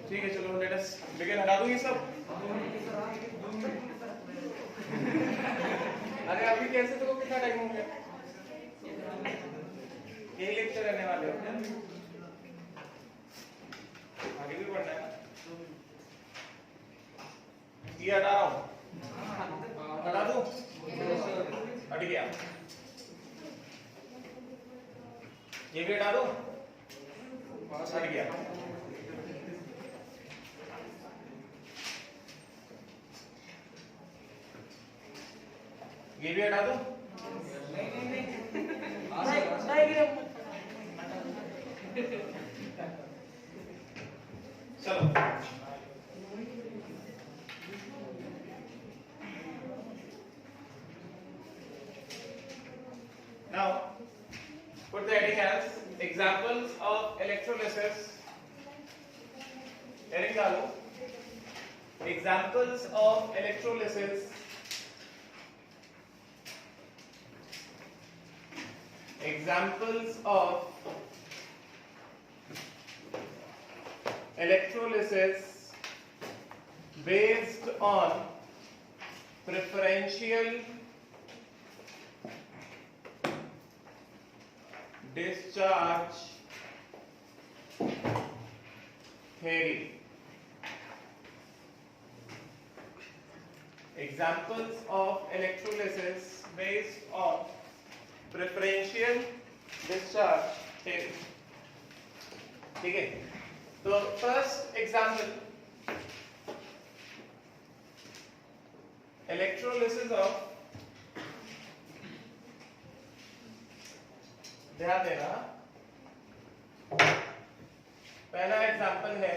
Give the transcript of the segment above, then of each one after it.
ठीक है चलो लेट अस बिगिन। हटा दूं ये सब? अरे अभी कैसे तो कितना टाइम हो गया? यही लेक्चर रहने वाले हो क्या? आगे भी बढ़ना है। ये हटा रहा हूँ, हटा दूं? हट गया। ये भी हटा दूं? हट गया। ये भी हटा दूं? चलो now put the heading as examples of electrolysis. Heading डालो examples of electrolysis. Examples of electrolysis based on preferential discharge theory. Examples of electrolysis based on preferential discharge theory. ठीक है, तो first example, electrolysis of, ध्यान देना, पहला example है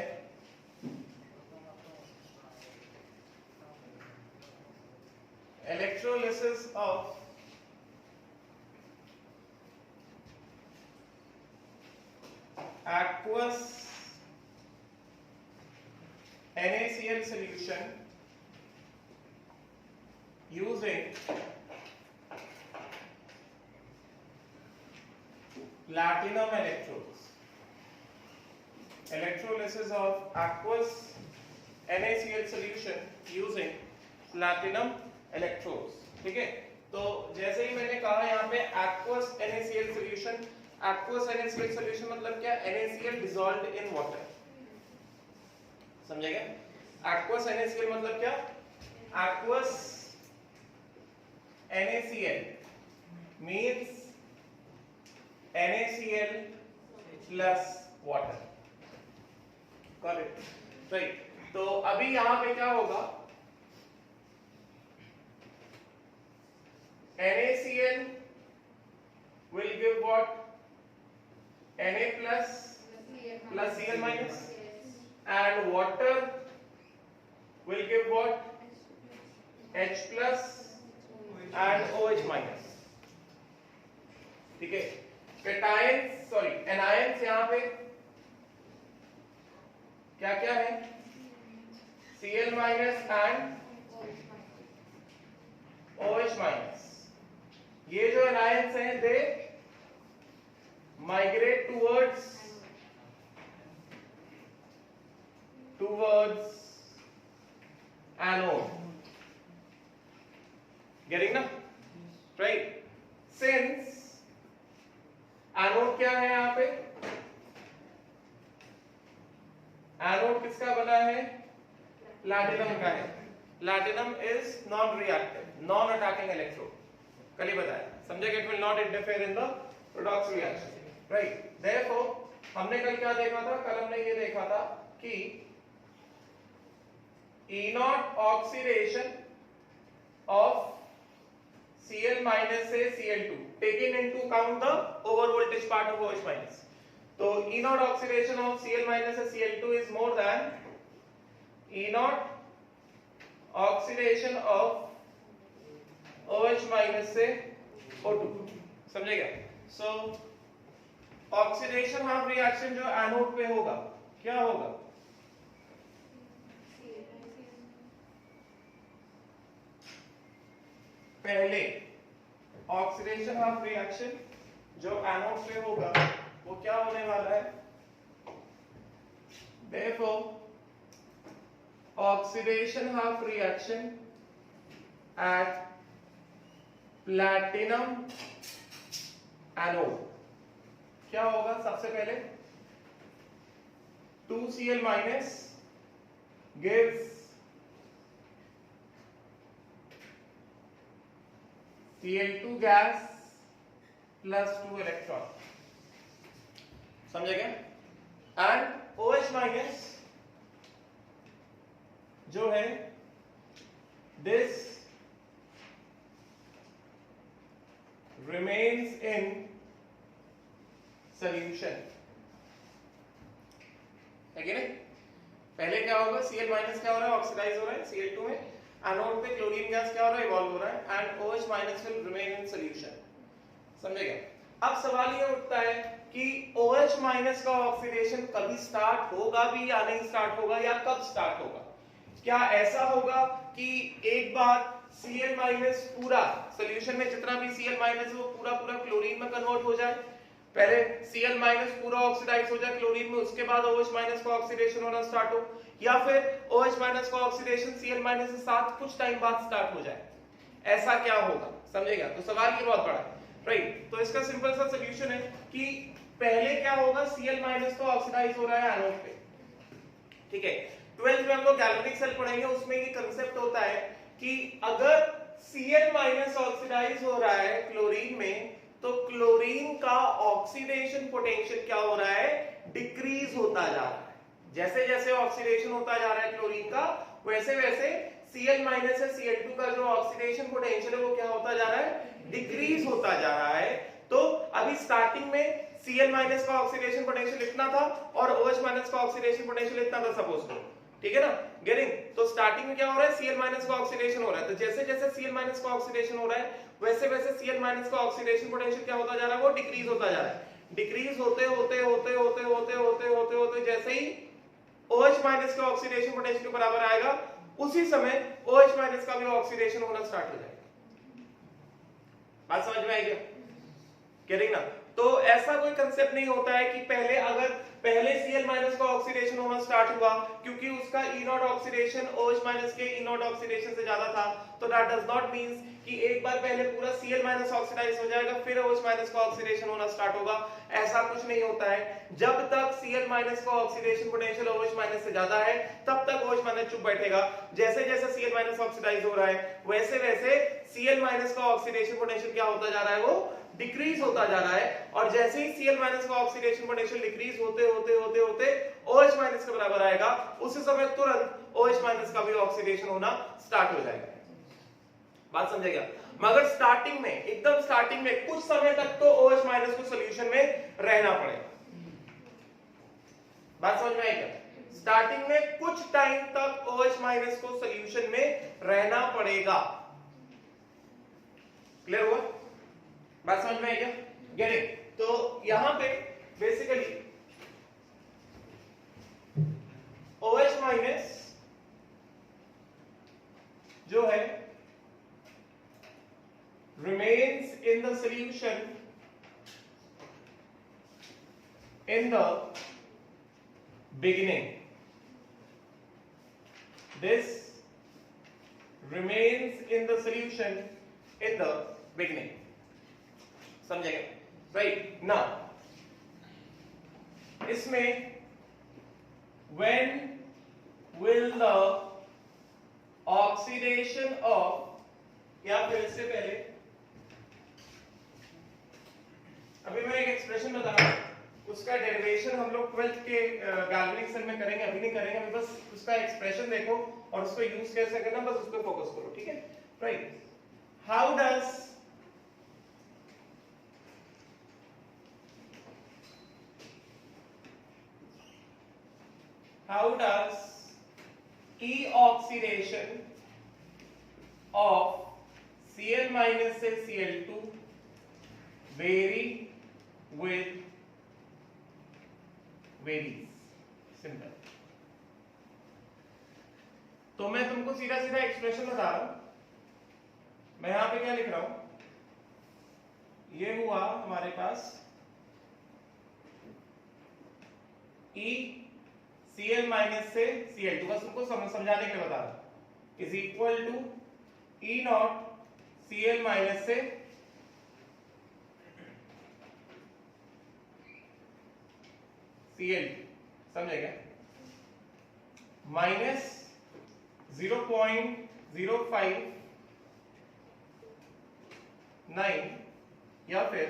electrolysis of aqueous NaCl solution using platinum electrodes. Electrolysis of aqueous NaCl solution using platinum electrodes. ठीक है, तो जैसे ही मैंने कहा यहाँ पे aqueous NaCl solution, aqueous NaCl solution मतलब क्या? NaCl dissolved in water. समझेगा? aqueous NaCl मतलब क्या? aqueous NaCl means NaCl plus water. Got it? Right. तो अभी यहाँ पे क्या होगा? NaCl will give what? Na plus Cl minus, and water will give what? H plus and OH minus. ठीक है, कैटायंस सॉरी एनायंस यहाँ पे क्या क्या है? Cl minus and OH minus. ये जो एनायंस हैं दे migrate towards anode. Getting ना? Right? Since एनोड क्या है यहाँ पे? एनोड किसका बना है? प्लैटिनम का है. Platinum is non reactive, non attacking electrode. कल ही बताया, समझे? It will not interfere in the redox reaction. Right? Therefore, हमने कल क्या देखा था? कल हमने ये देखा था कि E0 oxidation of Cl minus से Cl2 taking into account the over voltage part of OH minus. तो E0 oxidation of Cl minus से Cl2 is more than E0 oxidation of OH minus से O2. समझेगा? So oxidation half reaction जो anode पे होगा क्या होगा? पहले ऑक्सीडेशन हाफ रिएक्शन जो एनोड पे होगा वो क्या होने वाला है? Therefore oxidation half reaction at platinum anode, क्या होगा? सबसे पहले 2Cl minus gives Cl2 gas plus 2 electron, समझे क्या? एंड OH माइनस जो है this remains in solution, है कि नहीं? पहले क्या होगा? Cl माइनस क्या हो रहा है? ऑक्सीडाइज हो रहा है Cl2 में, एनोड पे क्लोरीन गैस क्या हो रहा है? इवॉल्व हो रहा है, and OH minus will remain in solution, समझे क्या? अब सवाल ये उठता है कि OH माइनस का ऑक्सीडेशन कभी स्टार्ट होगा भी या नहीं स्टार्ट होगा, या कब स्टार्ट होगा? क्या ऐसा होगा कि एक बार Cl माइनस पूरा सॉल्यूशन में जितना भी Cl माइनस है वो पूरा पूरा क्लोरीन में कन्वर्ट हो जाए, पहले Cl माइनस पूरा ऑक्सीडाइज हो जाए क्लोरीन में, उसके बाद OH माइनस का ऑक्सीडेशन होना स्टार्ट हो, या फिर OH माइनस का ऑक्सीडेशन Cl माइनस के साथ कुछ टाइम बाद स्टार्ट हो जाए? ऐसा क्या होगा? समझेगा? तो सवाल ये बहुत बड़ा है, राइट? तो इसका सिंपल सा सॉल्यूशन है कि पहले क्या होगा? Cl माइनस तो ऑक्सीडाइज हो रहा है एनोड पे, ठीक है? 12th में हम लोग गैल्वेनिक सेल पढ़ेंगे, उसमें ये कांसेप्ट होता है कि अगर Cl माइनस ऑक्सीडाइज हो रहा है क्लोरीन में, तो क्लोरीन का ऑक्सीडेशन पोटेंशियल क्या हो रहा है? डिक्रीज होता जा रहा है। जैसे जैसे ऑक्सीडेशन होता जा रहा है क्लोरीन का, वैसे वैसे Cl माइनस से Cl2 का जो ऑक्सीडेशन पोटेंशियल है वो क्या होता जा रहा है? डिक्रीज होता जा रहा है। तो अभी स्टार्टिंग में Cl माइनस का ऑक्सीडेशन पोटेंशियल इतना था और OH माइनस का ऑक्सीडेशन पोटेंशियल इतना था, सपोज करो, ठीक है ना? गेटिंग? तो स्टार्टिंग में क्या हो रहा है? Cl माइनस का ऑक्सीडेशन हो रहा है, तो जैसे जैसे Cl माइनस का ऑक्सीडेशन हो रहा है वैसे वैसे Cl माइनस का ऑक्सीडेशन पोटेंशियल क्या होता जा रहा है? वो डिक्रीज होता जा रहा है। डिक्रीज होते होते होते होते होते होते होते होते जैसे ही OH माइनस का ऑक्सीडेशन पोटेंशियल के बराबर आएगा, उसी समय OH माइनस का भी ऑक्सीडेशन होना स्टार्ट हो जाएगा। बात समझ में आई क्या? गेटिंग ना? तो ऐसा कोई कंसेप्ट नहीं होता है कि पहले Cl माइनस का ऑक्सीडेशन होना स्टार्ट हुआ क्योंकि उसका E not oxidation OH minus के E नॉट ऑक्सीडेशन से ज्यादा था, तो दैट डज नॉट मींस कि एक बार पहले पूरा Cl माइनस ऑक्सीडाइज हो जाएगा फिर OH माइनस का ऑक्सीडेशन होना स्टार्ट होगा। ऐसा कुछ नहीं होता है। जब तक Cl माइनस का ऑक्सीडेशन पोटेंशियल OH माइनस से ज्यादा है तब तक OH माइनस चुप बैठेगा। जैसे जैसे Cl माइनस ऑक्सीडाइज हो रहा है वैसे वैसे Cl माइनस का ऑक्सीडेशन पोटेंशियल क्या होता जा रहा है? वो डिक्रीज होता जा रहा है, और जैसे ही Cl माइनस का ऑक्सीडेशन पोटेंशियल डिक्रीज होते होते होते होते OH माइनस के बराबर आएगा, उसी समय तुरंत OH माइनस का भी ऑक्सीडेशन होना स्टार्ट हो जाएगा। बात समझेगा? मगर स्टार्टिंग में, एकदम स्टार्टिंग में कुछ समय तक तो OH माइनस को सॉल्यूशन में रहना पड़ेगा। बात समझ में आई क्या? स्टार्टिंग में कुछ टाइम तक OH माइनस को सॉल्यूशन में रहना पड़ेगा। क्लियर हुआ? बात समझ में आई क्या? गेटिंग? तो यहां पे बेसिकली OH माइनस जो है remains in the solution in the beginning. This remains in the solution in the beginning. समझेगा? राइट ना? इसमें when will the oxidation of, या फिर इससे पहले अभी मैं एक एक्सप्रेशन बता रहा हूं, उसका डेरिवेशन हम लोग 12th के गैल्वेनिक सेल में करेंगे, अभी नहीं करेंगे। अभी बस उसका एक्सप्रेशन देखो और उसको यूज कैसे करना बस उस पर फोकस करो, ठीक है? Right? How does E oxidation of Cl minus से Cl2 vary with varies? Simple. तो मैं तुमको सीधा सीधा एक्सप्रेशन बता रहा हूं। मैं यहां पे क्या लिख रहा हूं? ये हुआ हमारे पास E Cl माइनस से Cl2, बस उनको समझाने के लिए बता रहा हूं, is equal to E naught Cl minus से Cl, समझे क्या, माइनस 0.059 या फिर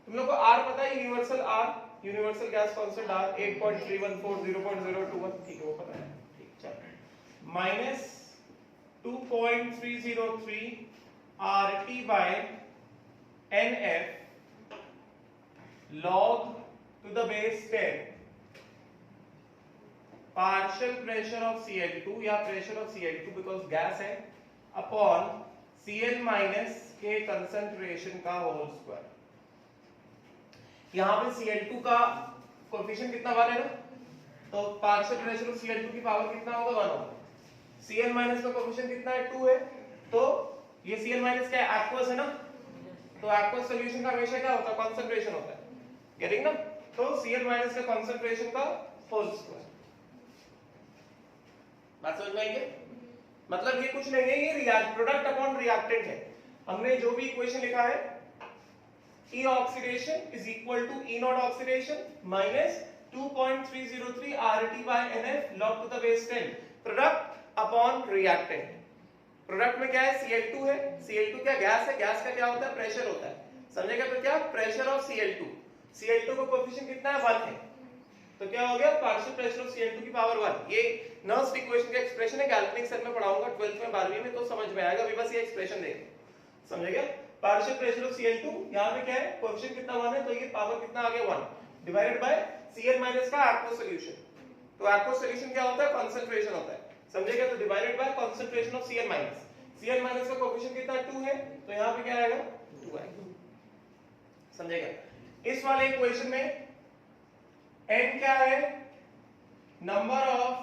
तुम लोग को R पता है, universal R, universal gas constant R 8.314 0.021, ठीक है वो पता है, ठीक चलो, minus 2.303 RT by NF log to the base 10 partial pressure of Cl2 या pressure of Cl2 because gas है upon Cl minus के concentration का whole square। यहाँ पे Cl2 का कोएफिशिएंट कितना 1 है ना, तो पार्शियल प्रेशर ऑफ Cl2 की पावर कितना होगा 1 होगा। Cl माइनस का कोएफिशिएंट कितना है 2 है, तो ये Cl माइनस क्या है एक्वस है ना, तो एक्वस सॉल्यूशन का हमेशा क्या होता है कंसंट्रेशन होता है, गेटिंग ना, तो Cl माइनस का कंसंट्रेशन का होल स्क्वायर। बात समझ में आई है, मतलब ये कुछ नहीं है, ये प्रोडक्ट अपॉन रिएक्टेंट है। हमने जो भी इक्वेशन लिखा है E oxidation is equal to E naught oxidation minus 2.303 RT by NF log to the base 10 product upon reactant। Product में क्या है Cl2 है, Cl2 क्या गैस है, गैस का क्या होता है प्रेशर होता है, समझेगा, तो क्या प्रेशर ऑफ Cl2, Cl2 का कोएफिशिएंट कितना है 1 है, तो क्या हो गया पार्शियल प्रेशर ऑफ Cl2 की पावर 1। ये नर्व्स इक्वेशन का एक्सप्रेशन है, गैल्वेनिक सेल में पढ़ाऊंगा 12th में 12वीं में, तो समझ में आएगा, अभी बस ये एक्सप्रेशन देखो, समझेगा। पार्शियल प्रेशर ऑफ Cl2 यहां पे क्या है कोएफिशिएंट कितना 1 है, तो ये पावर कितना आ गया 1 डिवाइडेड बाय Cl माइनस का एक्वस सॉल्यूशन, तो एक्वस सॉल्यूशन क्या होता है कंसंट्रेशन होता है, समझेगा, तो divided by concentration of Cl minus, Cl minus का कोएफिशिएंट कितना 2 है, तो यहां पे क्या आएगा 2 आएगा, समझेगा। इस वाले इक्वेशन में n क्या है, number of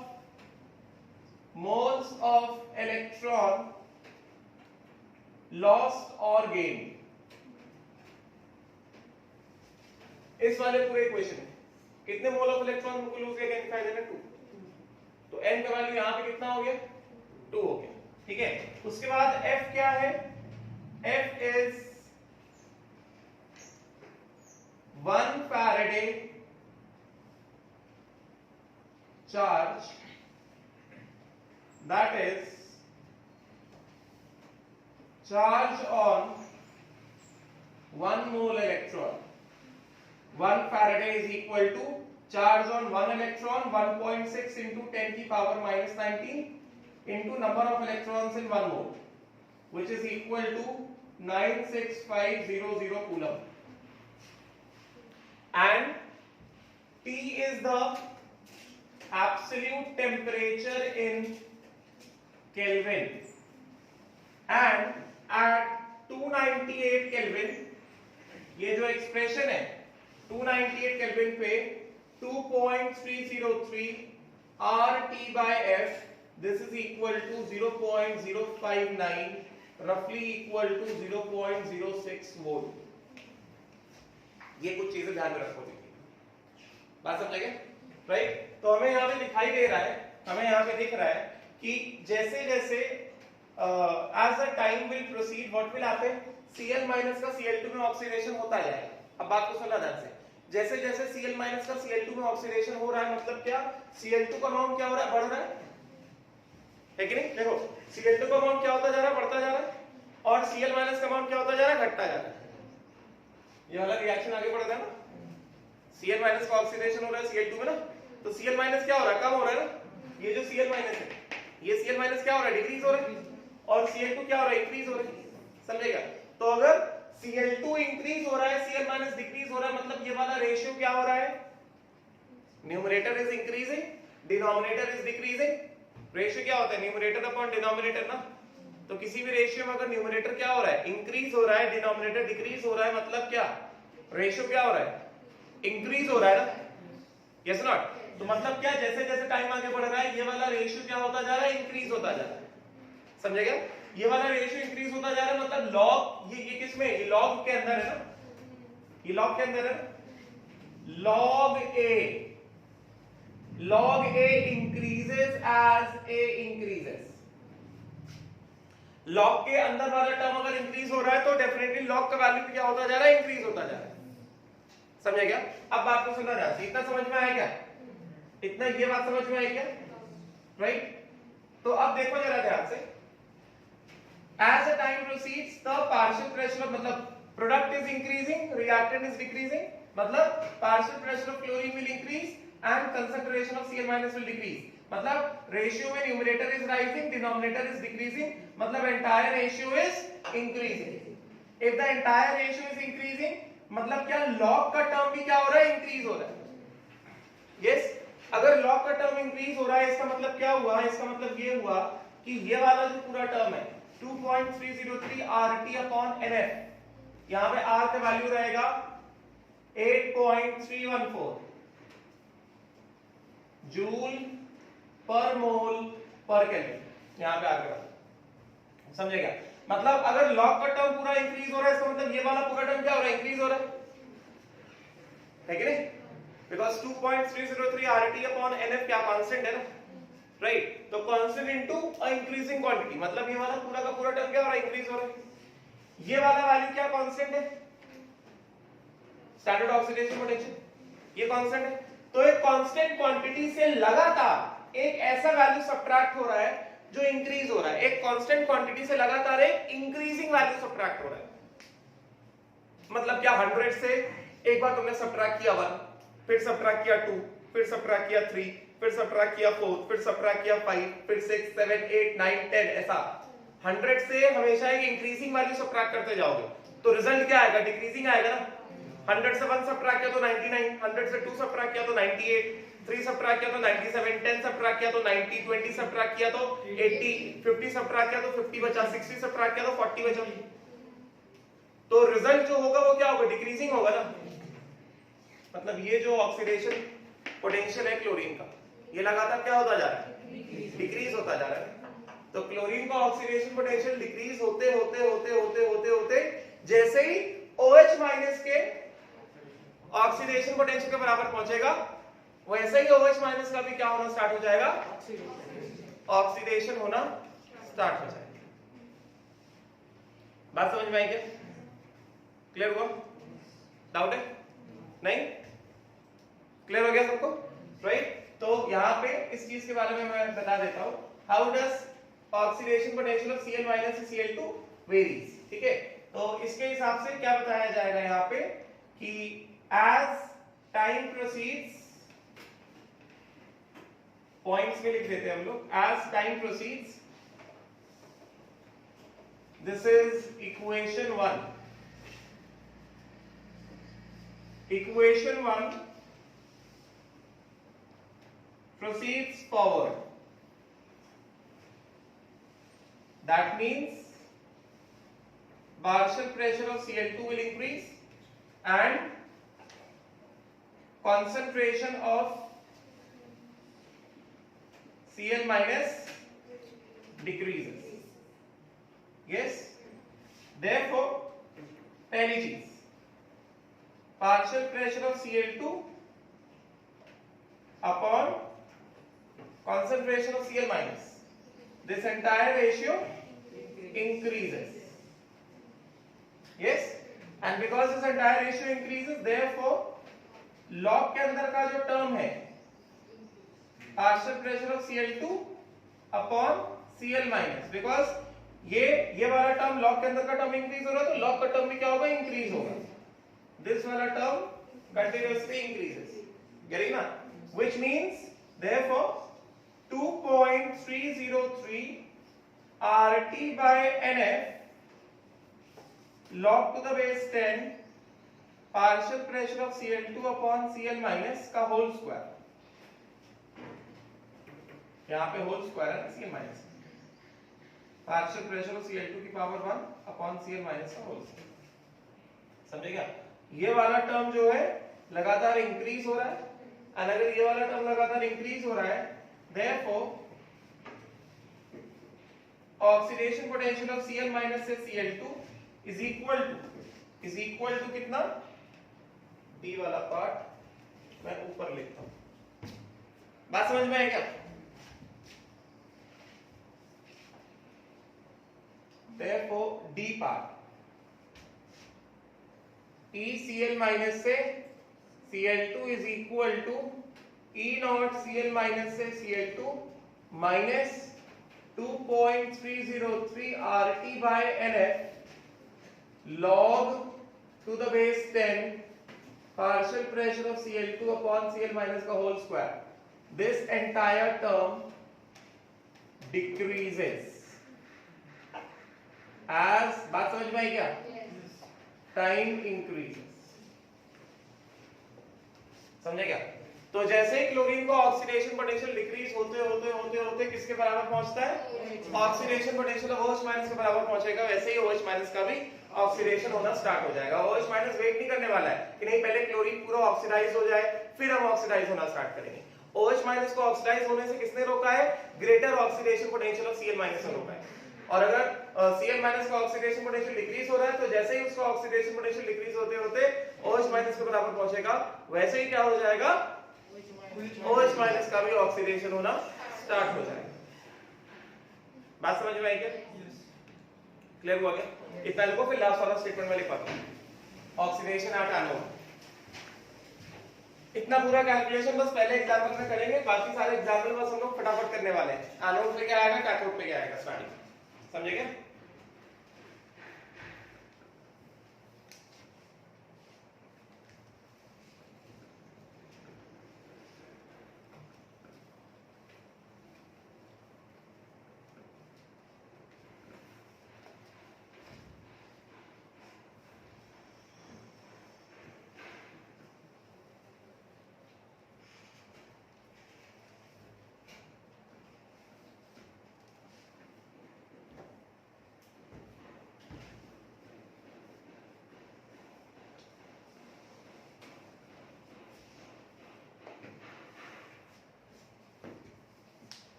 moles of electron lost और गेन, इस वाले पूरे इक्वेशन में कितने मोल ऑफ इलेक्ट्रॉन को लूज किया दिखाई दे रहा है 2, तो n का वैल्यू यहां पे कितना हो गया 2 हो गया, ठीक है। उसके बाद F क्या है, F is 1 Faraday charge that is charge on 1 mole electron, 1 Faraday is equal to charge on 1 electron 1.6 into 10 की power minus 19 into number of electrons in 1 mole, which is equal to 96500 coulomb, and T is the absolute temperature in Kelvin, and at 298 kelvin, ये जो expression है 298 kelvin पे 2.303 RT by F, this is equal to 0.059 roughly equal to 0.06 मोल। ये कुछ चीजें ध्यान में रखो, बात समझेंगे, राइट। तो हमें यहाँ पे दिखाई दे रहा है, हमें यहाँ पे दिख रहा है कि जैसे जैसे as the time will proceed what will happen, Cl minus का Cl2 में ऑक्सीडेशन होता जाएगा। अब बात को सुनना ध्यान से, जैसे जैसे Cl minus का Cl2 में ऑक्सीडेशन हो रहा है, मतलब क्या Cl2 का अमाउंट क्या हो रहा है, बढ़ रहा है कि नहीं, देखो Cl2 का अमाउंट क्या होता जा रहा है, बढ़ता जा रहा है, और Cl minus का अमाउंट क्या होता जा रहा है, घटता जा रहा है। ये वाला रिएक्शन आगे बढ़ रहा है ना, Cl minus का ऑक्सीडेशन हो रहा है Cl2 में ना, तो Cl minus क्या हो रहा है, कम हो रहा है ना, ये जो Cl minus है, ये Cl minus क्या हो रहा है, डिक्रीज हो रहा है, और Cl2 क्या हो रहा है, इंक्रीज हो रहा है, समझेगा। तो अगर Cl2 इंक्रीज हो रहा है, Cl माइनस डिक्रीज हो रहा है, मतलब ये वाला रेशियो क्या हो रहा है, numerator is increasing, denominator is decreasing. Ratio क्या होता है, न्यूमरेटर अपॉन डिनोमिनेटर ना, तो किसी भी रेशियो में अगर न्यूमरेटर क्या हो रहा है, इंक्रीज हो रहा है, डिनोमिनेटर डिक्रीज हो रहा है, मतलब क्या रेशियो क्या हो रहा है, इंक्रीज हो रहा है ना, यस नॉट। तो मतलब क्या, जैसे जैसे टाइम आगे बढ़ रहा है, ये वाला रेशियो क्या होता जा रहा है, इंक्रीज होता जा रहा है, समझेगा। ये वाला रेशियो इंक्रीज होता जा रहा है, मतलब लॉग, ये किस में, ये लॉग के अंदर है ना, ये लॉग के अंदर है, log A log A increases as A increases. log के अंदर वाला टर्म अगर इंक्रीज हो रहा है तो डेफिनेटली log का वैल्यू क्या होता जा रहा है, इंक्रीज होता जा रहा है। समझे क्या? अब बात को सुना जाए, इतना समझ में आया क्या? इतना ये बात समझ में आई क्या? राइट? तो अब देखो जरा ध्यान से, as the time proceeds the partial pressure मतलब product is increasing, reactant is decreasing, मतलब partial pressure of chlorine will increase and concentration of Cl- will decrease. मतलब रेशियो में numerator is rising, denominator is decreasing, मतलब entire ratio is increasing. If the entire ratio is increasing मतलब क्या, log का term भी क्या हो रहा है, इंक्रीज हो रहा है। यस, अगर लॉग का टर्म इंक्रीज हो रहा है इसका मतलब क्या हुआ, इसका मतलब ये हुआ कि ये वाला जो पूरा टर्म है 2.303 RT अपॉन NF, यहां पे R का वैल्यू रहेगा 8.314 जूल पर मोल पर केल्विन, यहां पे आगे बढ़ो। समझे क्या? मतलब अगर लॉग का टर्म पूरा इंक्रीज हो रहा है इसका मतलब ये वाला पूरा टर्म क्या हो रहा है, इंक्रीज हो रहा है कि नहीं? बिकॉज 2.303 RT अपॉन NF क्या कांस्टेंट है ना, राइट? तो constant into a increasing quantity, मतलब ये वाला पूरा का पूरा टर्म क्या हो रहा है, इंक्रीज हो रहा है। ये वाला वैल्यू क्या कांस्टेंट है, स्टैंडर्ड ऑक्सीडेशन पोटेंशियल, ये कांस्टेंट है। तो एक कांस्टेंट क्वांटिटी से लगातार एक ऐसा वैल्यू सब्ट्रैक्ट हो रहा है जो इंक्रीज हो रहा है, एक कांस्टेंट क्वांटिटी से लगातार एक इंक्रीजिंग वैल्यू सब्ट्रैक्ट हो रहा है। मतलब क्या, 100 से एक बार तुमने सब्ट्रैक्ट किया 1, फिर सब्ट्रैक्ट किया 2, फिर सब्ट्रैक्ट किया 3, फिर सब्ट्रैक्ट किया 4, फिर सब्ट्रैक्ट किया 5, फिर 6, 7, 8, 9, 10, ऐसा 100 से हमेशा एक इंक्रीजिंग वैल्यू सब्ट्रैक्ट करते जाओगे तो रिजल्ट क्या आएगा, डिक्रीजिंग आएगा ना। 100 से 1 सब्ट्रैक्ट किया तो 99, 100 से 2 सब्ट्रैक्ट किया तो 98, 3 सब्ट्रैक्ट किया तो 97, 10 सब्ट्रैक्ट किया तो 90, 20 सब्ट्रैक्ट किया तो 80, 50 सब्ट्रैक्ट किया तो 50 बचा, 60 सब्ट्रैक्ट किया तो 40 बचा। तो रिजल्ट जो होगा वो क्या होगा, डिक्रीजिंग होगा ना। मतलब ये जो ऑक्सीडेशन पोटेंशियल है क्लोरीन का, ये लगातार क्या होता जा रहा है, डिक्रीज होता जा रहा है। तो क्लोरीन का ऑक्सीडेशन पोटेंशियल डिक्रीज होते होते होते होते होते होते जैसे ही OH माइनस के ऑक्सीडेशन पोटेंशियल के बराबर पहुंचेगा वैसे ही OH माइनस का भी क्या होना स्टार्ट हो जाएगा, ऑक्सीडेशन होना स्टार्ट हो जाएगा। बात समझ में आई क्या? क्लियर हुआ? डाउट है? नहीं? क्लियर हो गया सबको? राइट? तो यहां पे इस चीज के बारे में मैं बता देता हूं, how does oxidation potential of Cl minus से Cl2 वेरीज। ठीक है, तो इसके हिसाब से क्या बताया जाएगा यहां पे कि एज टाइम प्रोसीड्स, पॉइंट्स में लिख देते हैं हम लोग, as time proceeds, this is equation 1, equation 1 proceeds forward. That means partial pressure of Cl2 will increase and concentration of Cl minus decreases. Yes, therefore पहली चीज, partial pressure of Cl2 upon concentration of Cl minus, this entire ratio increases. Yes, and because this entire ratio increases, therefore log के अंदर का जो term है partial pressure of Cl2 upon Cl minus, because ये वाला term log के अंदर का टर्म इंक्रीज हो रहा है तो log का टर्म भी क्या होगा, इंक्रीज होगा। This वाला term continuously increases, getting ना? Which means therefore 2.303 RT by NF log to the base 10 partial pressure of Cl2 upon Cl minus का whole square, यहाँ पे whole square है ना Cl minus, partial pressure of Cl2 की power 1 upon Cl minus का whole square। समझे क्या? ये वाला टर्म जो है लगातार इंक्रीज हो रहा है, और अगर ये वाला टर्म लगातार इंक्रीज हो रहा है, therefore oxidation potential of Cl minus से Cl2 इज इक्वल टू कितना, D वाला पार्ट मैं ऊपर लिखता हूं, बात समझ में आई क्या? Therefore D part ECl minus से Cl2 is equal to E naught Cl minus से Cl2 minus 2.303 RT by NF log to the base 10 partial pressure of Cl2 upon Cl minus का whole square. This entire term decreases as, बात समझ में आई क्या? Time increases, समझे क्या? तो जैसे ही क्लोरीन का ऑक्सीडेशन पोटेंशियल डिक्रीज होते होते होते होते किसके बराबर पहुंचता है? ऑक्सीडेशन पोटेंशियल OH माइनस के बराबर पहुंचेगा। वैसे ही OH माइनस का भी ऑक्सीडेशन होना स्टार्ट हो जाएगा। OH माइनस वेट नहीं करने वाला है कि नहीं पहले क्लोरीन पूरा ऑक्सीडाइज हो जाए फिर हम ऑक्सीडाइज होना स्टार्ट करेंगे। OH माइनस को ऑक्सीडाइज होने से किसने रोका है? Greater oxidation potential of Cl minus ने रोका है। और अगर Cl माइनस का ऑक्सीडेशन पोटेंशियल डिक्रीज हो रहा है तो जैसे ही उसका ऑक्सीडेशन पोटेंशियल डिक्रीज होते होते OH माइनस के बराबर पहुंचेगा, वैसे ही क्या हो जाएगा? OH माइनस का भी ऑक्सीडेशन होना स्टार्ट हो जाएगा। बात समझ में आई क्या? क्लियर हुआ क्या? इतना लिखो, फिर लास्ट वाला स्टेटमेंट में लिख पाता हूं ऑक्सीडेशन एट एनोड। इतना पूरा कैलकुलेशन बस पहले एग्जांपल में करेंगे, बाकी सारे एग्जांपल बस हम लोग फटाफट करने वाले हैं। एनोड पे क्या आएगा, कैथोड पे क्या आएगा, स्टार्टिंग समझे क्या?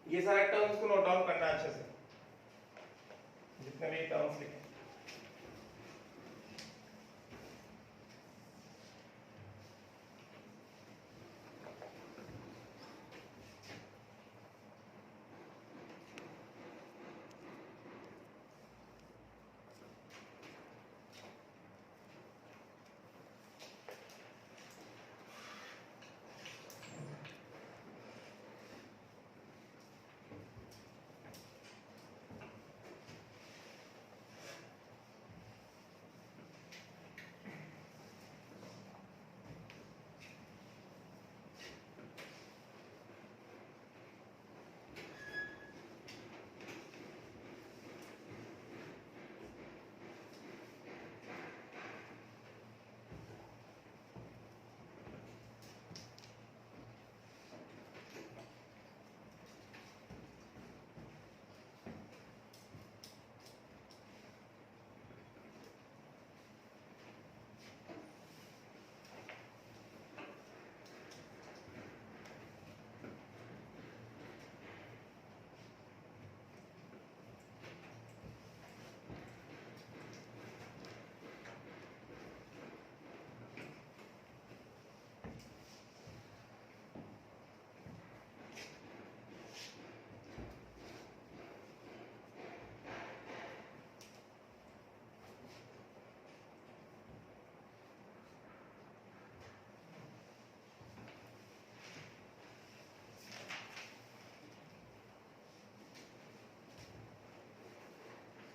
ये सारे टर्म्स को नोट डाउन करना अच्छे से, जितने भी टर्म्स लिखे।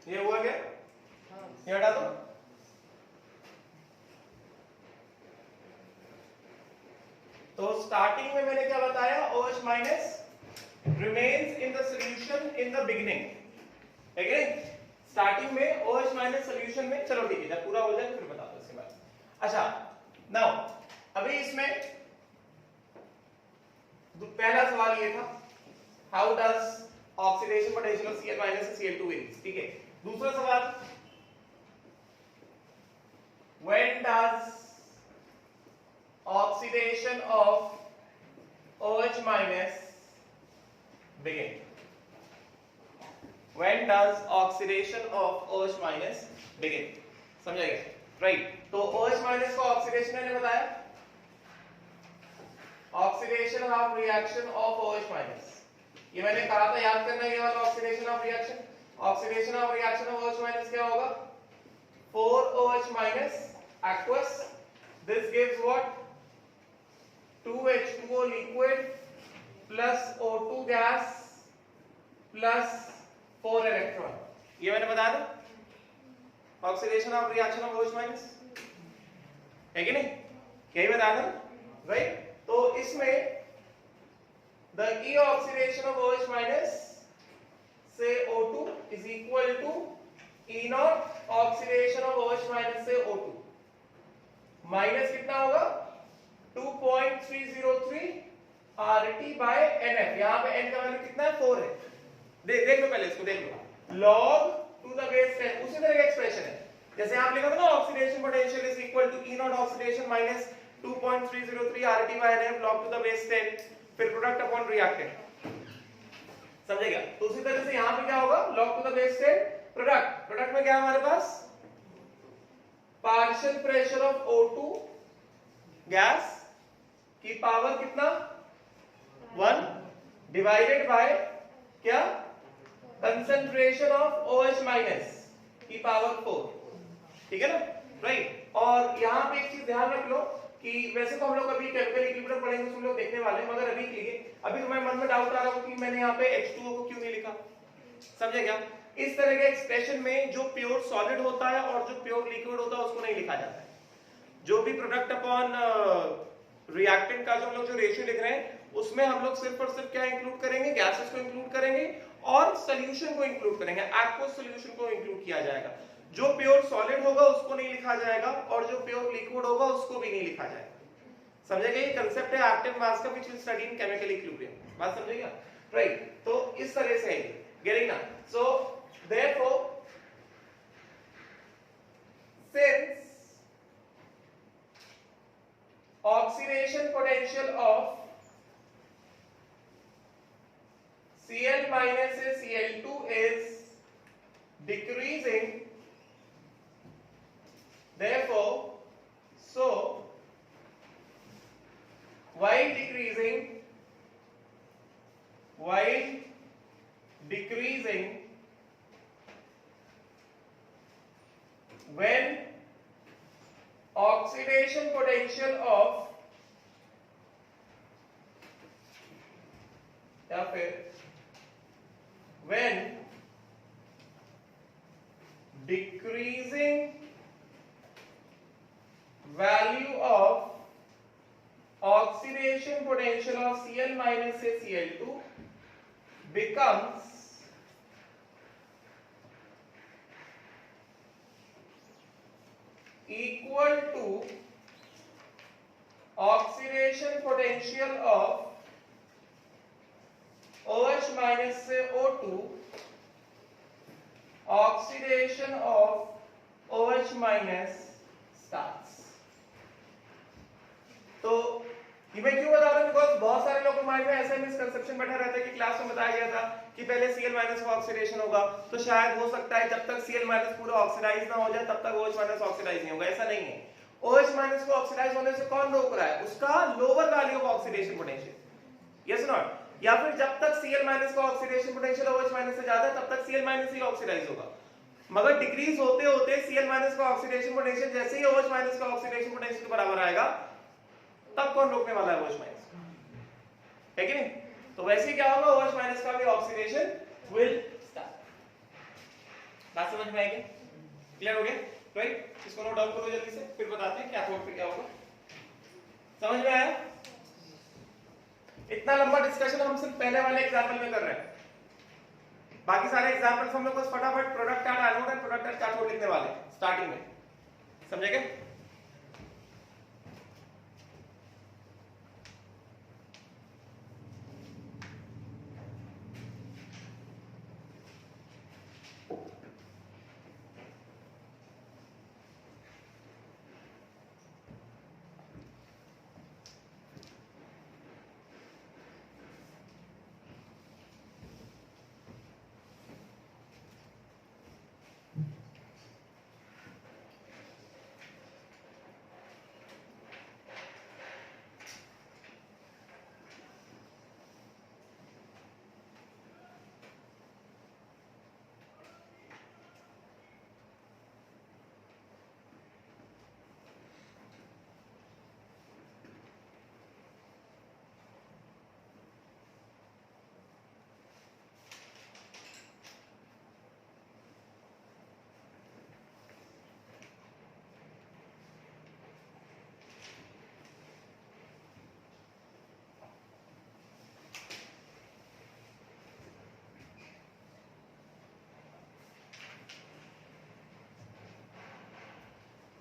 ये हुआ क्या? ये हटा दो। तो स्टार्टिंग में मैंने क्या बताया, OH minus remains in the solution in the beginning, है कि नहीं? स्टार्टिंग में OH माइनस सॉल्यूशन में, चलो ठीक है जब पूरा हो जाए फिर बता दो इसके बाद। अच्छा नाउ अभी इसमें पहला सवाल ये था, how does oxidation potential of Cl minus से Cl2 वेरीज, ठीक है। दूसरा सवाल, when does oxidation of OH minus begin? When does oxidation of OH minus begin? समझ गए? राइट। तो OH माइनस का ऑक्सीडेशन मैंने बताया, oxidation of reaction of OH minus, ये मैंने कहा था, याद करना ये वाला oxidation of reaction. Oxidation of reaction of OH minus क्या होगा, 4OH minus aqueous, this gives what, 2H2O liquid plus O2 gas plus 4 electron, ये मैंने बताया था oxidation of reaction of OH minus, है कि नहीं, यही बताया था, राइट। तो इसमें the E oxidation of OH minus से O2 is equal to E naught oxidation of OH minus से O2, माइनस कितना होगा 2.303 RT by NF, यहाँ पे N का वैल्यू कितना है 4 है, देख लो पहले इसको, देख लो log to the base 10, उसी तरह का एक्सप्रेशन है जैसे आप लिखा था ना, oxidation potential is equal to E naught oxidation minus 2.303 RT by NF log to the base 10, फिर प्रोडक्ट अपॉन रिएक्टेंट, समझेगा। तो उसी तरह से यहाँ पे क्या होगा, log to the base 10 product में क्या है हमारे पास, partial pressure of O2 gas की पावर कितना 1 डिवाइडेड बाय क्या, कंसंट्रेशन ऑफ OH माइनस की पावर 4, ठीक है ना, राइट। और यहाँ पे एक चीज ध्यान रख लो कि वैसे तो हम लोग अभी केमिकल इक्विलिब्रियम पढ़ेंगे, उसमें लोग देखने वाले हैं, मगर अभी के लिए अभी तुम्हारे मन में डाउट आ रहा हो कि मैंने यहाँ पे H2O को क्यों नहीं लिखा, समझे क्या। इस तरह के एक्सप्रेशन में जो प्योर सॉलिड होता है और जो प्योर लिक्विड होता है उसको नहीं लिखा जाता है। जो भी प्रोडक्ट अपॉन रिएक्टेंट का जो हम लोग जो रेशियो लिख रहे हैं उसमें हम लोग सिर्फ और सिर्फ क्या इंक्लूड करेंगे, गैसेस को इंक्लूड करेंगे और सोल्यूशन को इंक्लूड करेंगे, एक्वस सोल्यूशन को इंक्लूड किया जाएगा। जो प्योर सॉलिड होगा उसको नहीं लिखा जाएगा और जो प्योर लिक्विड होगा उसको भी नहीं लिखा जाएगा, समझेगा। ये कांसेप्ट है एक्टिव मास का, which will study in chemical equilibrium, बात समझेगा, राइट। तो इस तरह से है, गेटिंग ना। सो therefore since oxidation potential of Cl minus Cl2 is decreasing, therefore so while decreasing when oxidation potential of या फिर when decreasing value of oxidation potential of Cl minus Cl2 becomes equal to oxidation potential of OH minus से O2 oxidation of OH minus starts। तो ये मैं क्यों बता रहा हूँ, बिकॉज बहुत सारे लोगों के माइंड में ऐसा मिसकंसेप्शन बैठा रहता है कि क्लास में बताया गया था कि पहले Cl माइनस का ऑक्सीडेशन होगा, तो शायद हो सकता है जब तक Cl माइनस पूरा ऑक्सीडाइज ना हो जाए तब तक OH माइनस ऑक्सीडाइज नहीं होगा, ऐसा नहीं है। OH माइनस को ऑक्सीडाइज होने से कौन रोक रहा है, उसका lower value of oxidation potential, yes not, या फिर जब तक Cl माइनस का ऑक्सीडेशन पोटेंशियल OH माइनस से ज्यादा है तब तक Cl माइनस ही ऑक्सीडाइज होगा, मगर डिक्रीज होते होते Cl माइनस का ऑक्सीडेशन पोटेंशियल जैसे ही OH माइनस का ऑक्सीडेशन पोटेंशियल के बराबर आएगा तब कौन रोकने वाला है, OH माइनस, है कि नहीं। तो वैसे ही क्या होगा, OH माइनस का भी ऑक्सीडेशन विल स्टार्ट। बात समझ में आई क्या, क्लियर हो गया, राइट। इसको नोट डाउन करो जल्दी से, फिर बताते हैं क्या थॉट पे क्या होगा, समझ में आया। इतना लंबा डिस्कशन हम सिर्फ पहले वाले एग्जांपल में कर रहे हैं, बाकी सारे एग्जांपल्स हम लोग बस फटाफट product and anode and product and cathode लिखने वाले हैं स्टार्टिंग में, समझेंगे।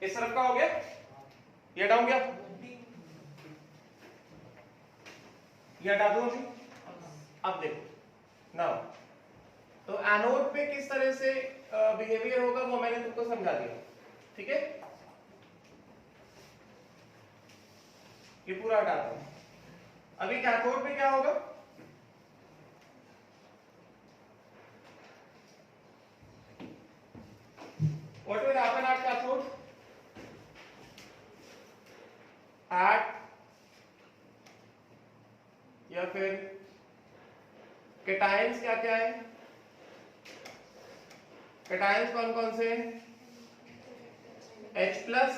इस तरफ का हो गया, ये डाउन गया, ये हटा दो अभी। अब देखो नाउ, तो एनोड पे किस तरह से बिहेवियर होगा वो मैंने तुमको समझा दिया, ठीक है। ये पूरा हटा दो। अभी कैथोड पे क्या होगा, what will happen at cathode? At या फिर कैटायंस क्या क्या है, कैटायंस कौन कौन से हैं, H plus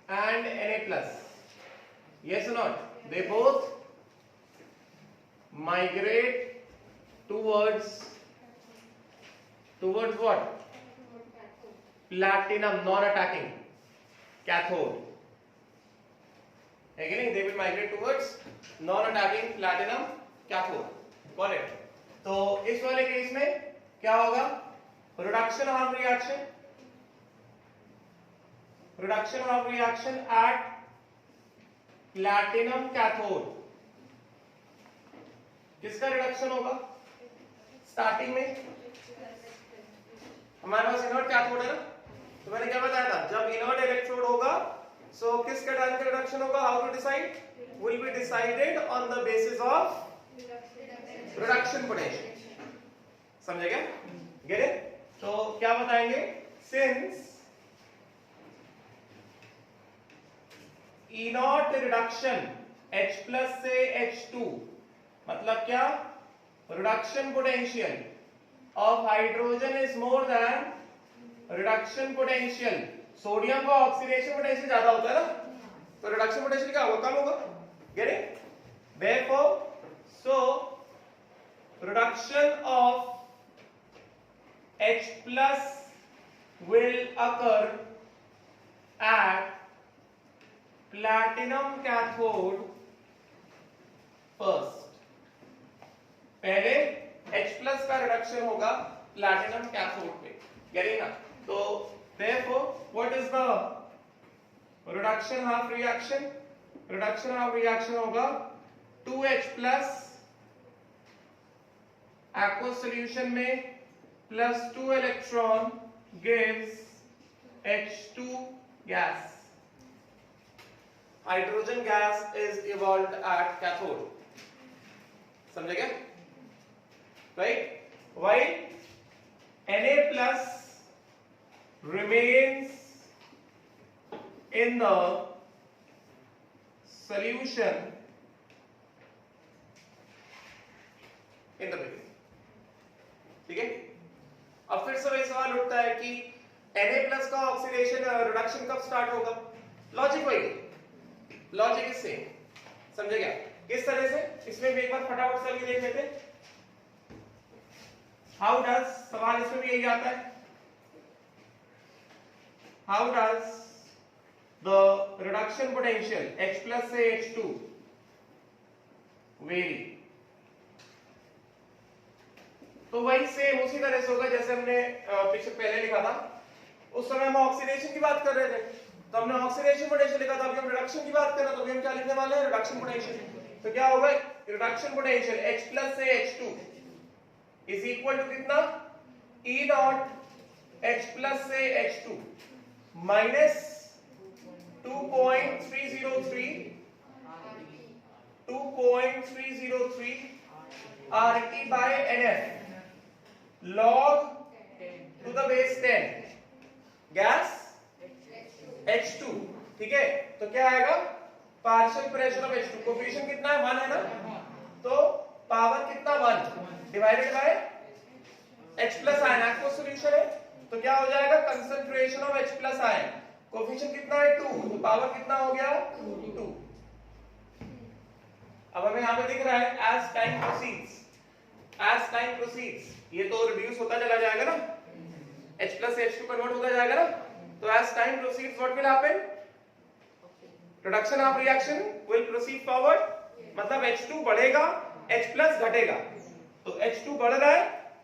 and Na+. Yes or not? They both migrate towards what? Platinum, non-attacking cathode. Again, they will migrate towards non-attacking platinum cathode. Got it? तो इस वाले केस में क्या होगा, reduction of reaction at platinum cathode. किसका reduction होगा, starting में हमारे पास इनर्ट कैथोड है ना, तो मैंने क्या बताया था, जब इनर्ट इलेक्ट्रोड होगा सो किस कैटायन का रिडक्शन होगा, how to decide, will be decided on the basis of reduction potential. समझे क्या, गेट इट। तो क्या बताएंगे, since E naught reduction H plus से H2, मतलब क्या, reduction potential of hydrogen is more than reduction potential, sodium का oxidation potential ज्यादा होता है ना, तो रिडक्शन पोटेंशियल क्या होगा, कम होगा, get it. Therefore so reduction of H plus will occur at platinum cathode first. पहले H plus का रिडक्शन होगा प्लैटिनम कैथोड पे, गेटिंग ना। तो therefore what is the reduction half reaction, reduction half reaction होगा 2H plus aqueous solution में plus 2 electron gives H2 gas. Hydrogen gas is evolved at cathode. समझे क्या, right? While Na plus remains in the solution in the beginning. ठीक है, अब फिर से वही सवाल उठता है कि Na+ का ऑक्सीडेशन रिडक्शन कब स्टार्ट होगा, लॉजिक वही, लॉजिक इज सेम। समझे क्या, किस तरह से, इसमें भी एक बार फटाफट से देख लेते हैं। हाउ डज, सवाल इसमें भी यही आता है, how does the reduction potential H plus से H2 वेरी, तो वही सेम उसी तरह से होगा जैसे हमने पीछे पहले लिखा था। उस समय हम ऑक्सीडेशन की बात कर रहे थे, तो हमने ऑक्सीडेशन पोटेंशियल लिखा था, अभी हम रिडक्शन की बात कर रहे हैं, तो अभी हम क्या लिखने वाले हैं, रिडक्शन पोटेंशियल। तो क्या होगा, रिडक्शन पोटेंशियल H प्लस से H2 इज इक्वल टू कितना, E नॉट H प्लस से H2 minus 2.303 RT by NF log to the base 10 gas H2, ठीक है। तो क्या आएगा, partial pressure of H2, coefficient कितना है, 1 है ना, तो पावर कितना, 1 divided bye H plus ion, aqueous solution है, तो क्या हो जाएगा, concentration of H plus ion, coefficient कितना है 2, तो पावर कितना हो गया 2। अब हमें यहाँ पे दिख रहा है as time proceeds, ये तो रिड्यूस होता चला जाएगा ना, H plus से H2 कन्वर्ट होता जाएगा ना, तो as time proceeds what will happen, reduction of reaction will proceed forward, मतलब H2 बढ़ेगा H plus घटेगा, तो H2 बढ़ रहा है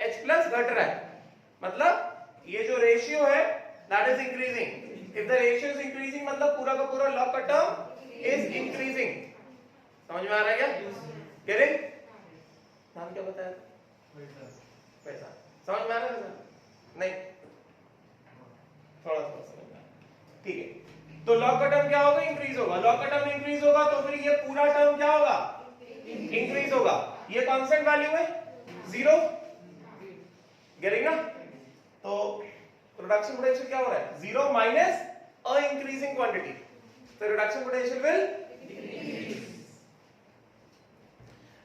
H plus घट रहा है, मतलब ये जो रेशियो है that is increasing. If the ratio is increasing मतलब पूरा का पूरा लॉग का टर्म इज इंक्रीजिंग। समझ में आ रहा है क्या? गेटिंग? नाम क्या बताया? पैसा। समझ में आ रहा है? नहीं, थोड़ा थोड़ा समझ में। ठीक है, तो लॉग का टर्म क्या होगा? इंक्रीज होगा। लॉग का टर्म इंक्रीज होगा तो फिर ये पूरा टर्म क्या होगा? इंक्रीज होगा। ये कांस्टेंट वैल्यू है 0, गेटिंग ना? तो रिडक्शन पोटेंशियल क्या हो रहा है? 0 माइनस अ इंक्रीजिंग क्वांटिटी, तो reduction potential will decrease.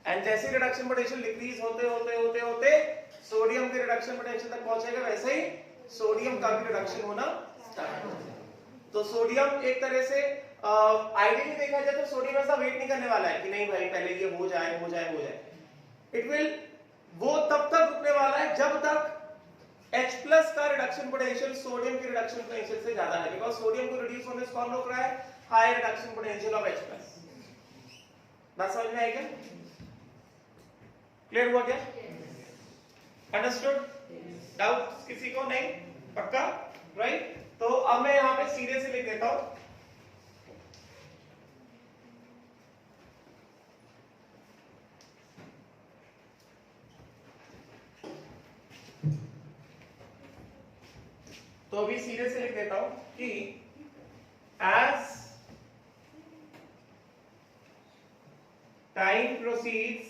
And जैसे रिडक्शन पोटेंशियल डिक्रीज होते होते होते होते सोडियम के रिडक्शन पोटेंशियल तक पहुंचेगा, वैसे ही सोडियम का भी रिडक्शन होना स्टार्ट हो जाएगा। तो सोडियम एक तरह से आइडियली देखा जाए तो सोडियम ऐसा वेट नहीं करने वाला है कि नहीं भाई पहले ये हो जाए हो जाए हो जाए। इट विल, वो तब तक रुकने वाला है जब तक H प्लस का रिडक्शन पोटेंशियल सोडियम के रिडक्शन पोटेंशियल से ज्यादा है, बिकॉज सोडियम को रिड्यूस होने से कौन रोक रहा है? High reduction potential of H plus. बात समझ में आई क्या? क्लियर हुआ क्या? अंडरस्टूड? डाउट किसी को? नहीं? पक्का? राइट? तो अब मैं यहां पे सीधे से लिख देता हूं। तो अभी सीधे से लिख देता हूं कि as time proceeds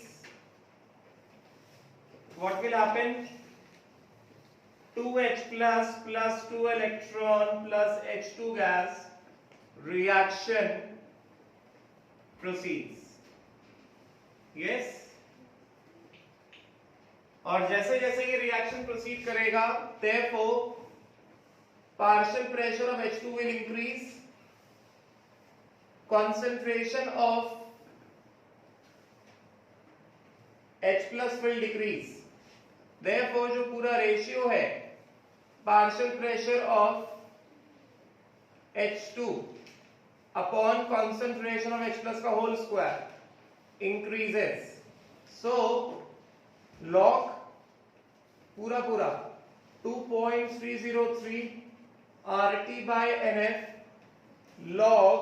what will happen? 2H plus plus 2 electron plus H2 gas reaction proceeds. Yes? और जैसे जैसे ये रिएक्शन प्रोसीड करेगा therefore partial pressure of H2 will increase, concentration of H plus will decrease, therefore जो पूरा ratio है partial pressure of H2 upon concentration of H plus का whole square increases. So log पूरा पूरा 2.303 RT by NF log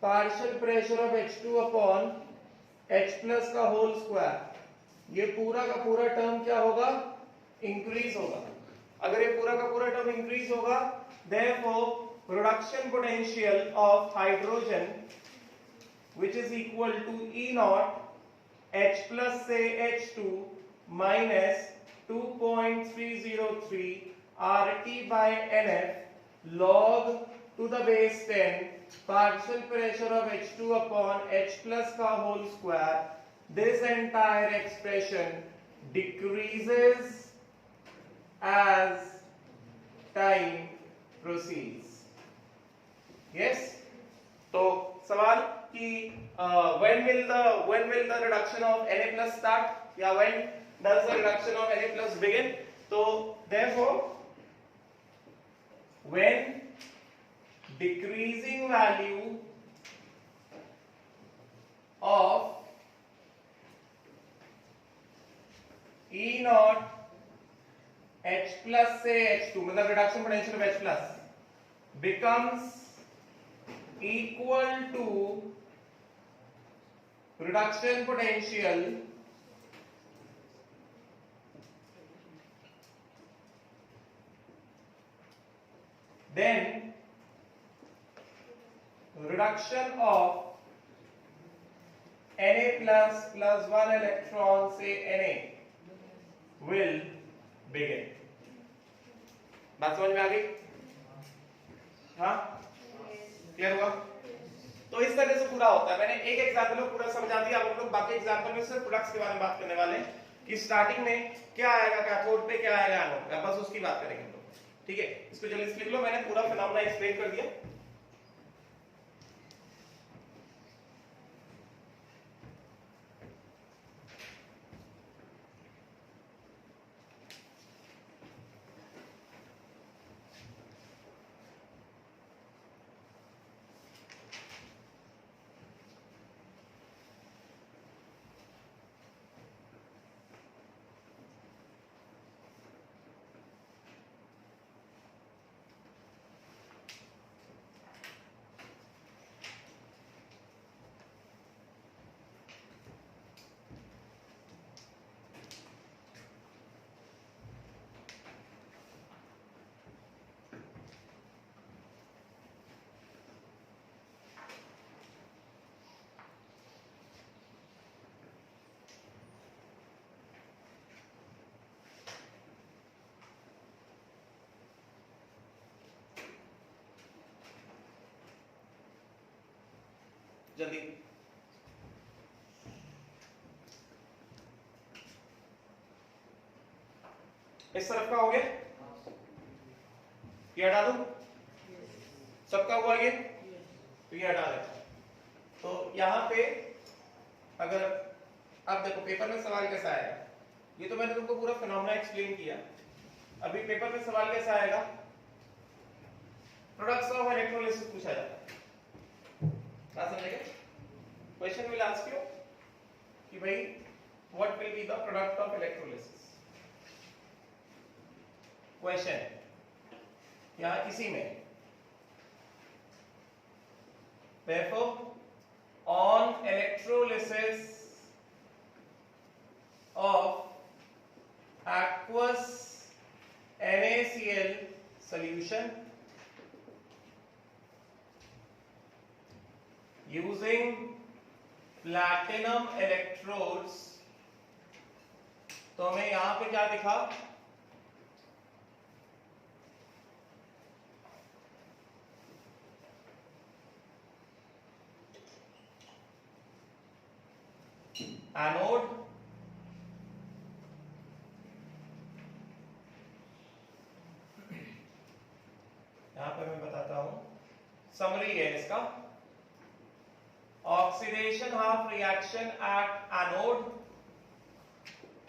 partial pressure of H2 upon H plus का whole square, ये पूरा का पूरा टर्म क्या होगा? इंक्रीज होगा। अगर ये पूरा का पूरा टर्म इंक्रीज होगा therefore production potential of hydrogen which is equal to E naught H plus से H2 minus 2.303 RT by NF log to the base 10 partial pressure of H2 upon H plus का whole square. This entire expression decreases as time proceeds. Yes? तो सवाल कि when will the reduction of Na plus start, या when does the reduction of Na plus begin? तो therefore when decreasing value of E naught H plus से H2 मतलब reduction potential of H plus becomes equal to reduction potential then reduction of Na plus plus 1 electron से Na will begin. बात समझ में आ गई? हाँ, clear हुआ? तो इस तरह से पूरा होता है। मैंने एक एग्जांपल में पूरा समझा दिया, आप लोग बाकी एग्जांपल में सिर्फ प्रोडक्ट्स के बारे में बात करने वाले हैं कि स्टार्टिंग में क्या आएगा कैथोड पे, क्या आएगा एनोड पे, बस उसकी बात करेंगे हम लोग। ठीक है, इसको जल्दी से लिख लो, मैंने पूरा फिनोमेना एक्सप्लेन कर दिया। जल्दी। इस तरफ का हो गया, ये हटा दूं, सबका हुआ ये, तो ये हटा देता। तो यहां पे अगर अब देखो पेपर में सवाल कैसा आएगा, ये तो मैंने तुमको पूरा फिनोमेना एक्सप्लेन किया। अभी पेपर में सवाल कैसा आएगा, प्रोडक्ट्स ऑफ इलेक्ट्रोलिसिस पूछा जाता है, क्या समझेंगे? क्वेश्चन विल आस्क यू कि भाई what will be the product of electrolysis. Question यहां किसी में, therefore on electrolysis of aqueous NaCl solution using platinum electrodes, तो हमें यहां पे क्या दिखा, एनोड, यहां पर मैं बताता हूं, समरी है इसका। Oxidation half reaction at anode,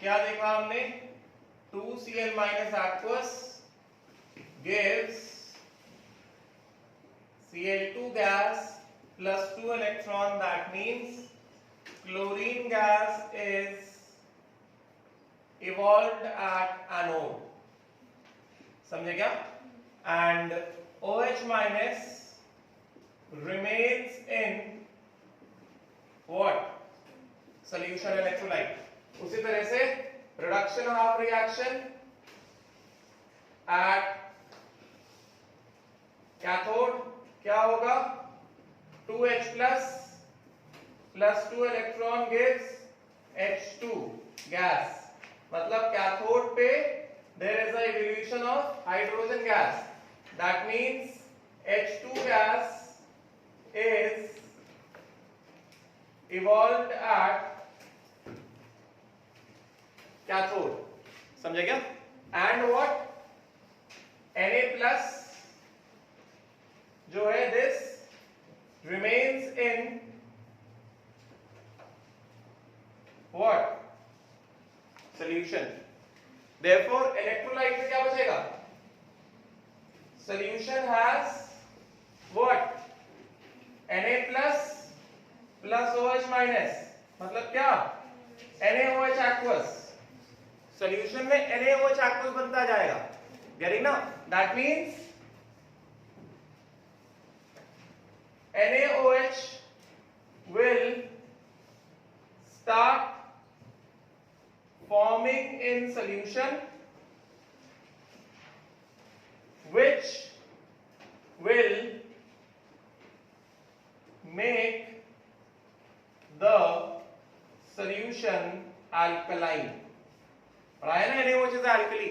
क्या देखा हमने, 2Cl minus aqueous gives Cl2 gas plus 2 electron, that means chlorine gas is evolved at anode, समझे क्या? And OH minus remains in what? Solution electrolyte. उसी तरह से reduction half reaction at cathode क्या होगा, 2H plus 2 electron gives H2 gas, मतलब cathode पे there is a evolution of hydrogen gas, that means H2 gas is evolved at cathode, समझे क्या? And what? Na plus जो है this remains in what? Solution. Therefore electrolyte में क्या बचेगा? Solution has what? Na plus OH minus, मतलब क्या? NaOH aqueous. Solution में NaOH aqueous बनता जाएगा, getting ना? That means NaOH will start forming in solution, which will make the solution alkaline. पढ़ाया ना NaOH is alkali.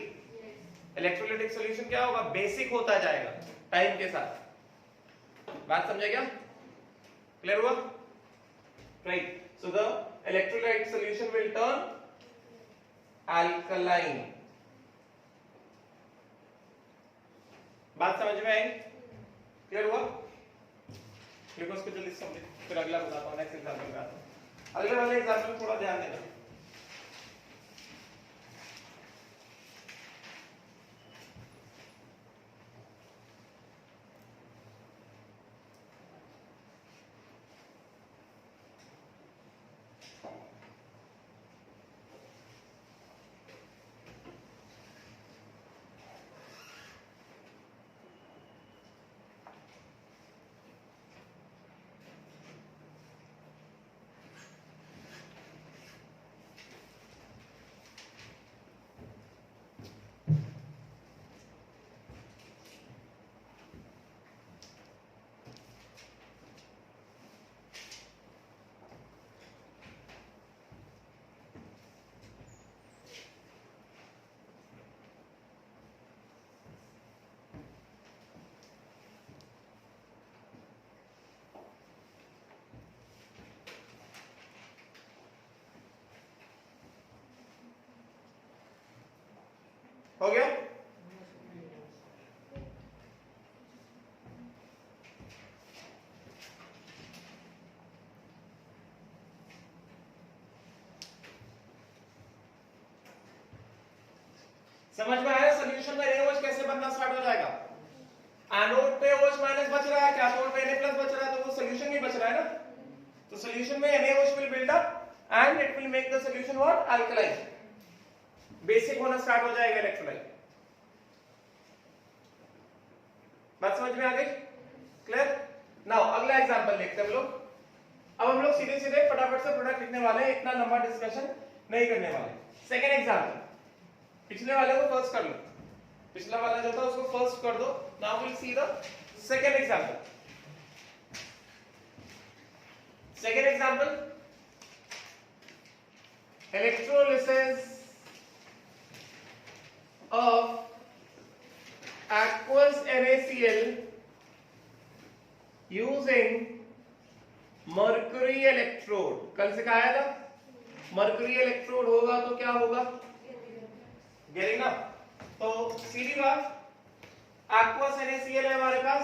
Electrolytic solution क्या होगा, बेसिक होता जाएगा टाइम के साथ, बात समझे क्या? क्लियर हुआ? Right. So the electrolyte solution will turn alkaline. बात समझ में आई? क्लियर हुआ? लिखो इसको जल्दी समझे, फिर अगला बताता हूँ, नेक्स्ट एग्जांपल में आता हूँ। अगले वाले एग्जांपल में थोड़ा ध्यान देना। हो गया? समझ में आया? सॉल्यूशन में NaOH कैसे बनना स्टार्ट हो जाएगा? एनोड पे OH माइनस बच रहा है, कैथोड पे Na प्लस बच रहा है, तो वो सॉल्यूशन ही बच रहा है ना। तो सॉल्यूशन में NaOH will build up and it will make the solution what? Alkaline. Basic होना स्टार्ट हो जाएगा इलेक्ट्रोलाइट। बात समझ में आ गई? क्लियर? नाउ अगला एग्जांपल देखते हैं हम लोग। अब हम लोग सीधे सीधे फटाफट से प्रोडक्ट लिखने वाले हैं, इतना लंबा डिस्कशन नहीं करने वाले। सेकंड एग्जांपल, पिछले वाले को फर्स्ट कर लो, पिछला वाला जो था उसको फर्स्ट कर दो। Now will see the second example. Second example, electrolysis of aqueous NaCl using mercury electrode। कल सिखाया था, मर्करी इलेक्ट्रोड होगा तो क्या होगा? गेटिंग ना? तो सीधी बात, aqueous NaCl है हमारे पास,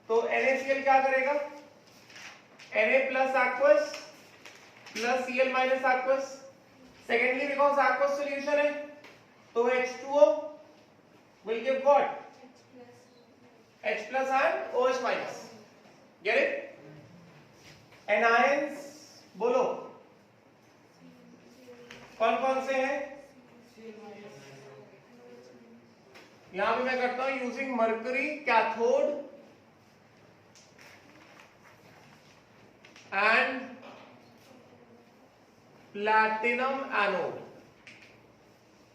तो NaCl क्या करेगा? Na plus aqueous plus Cl minus aqueous। Secondly because aqueous solution है तो H2O will give what? H plus and OH minus। Get it? Anions बोलो कौन कौन से हैं? यहां पे मैं करता हूं using mercury cathode and platinum anode.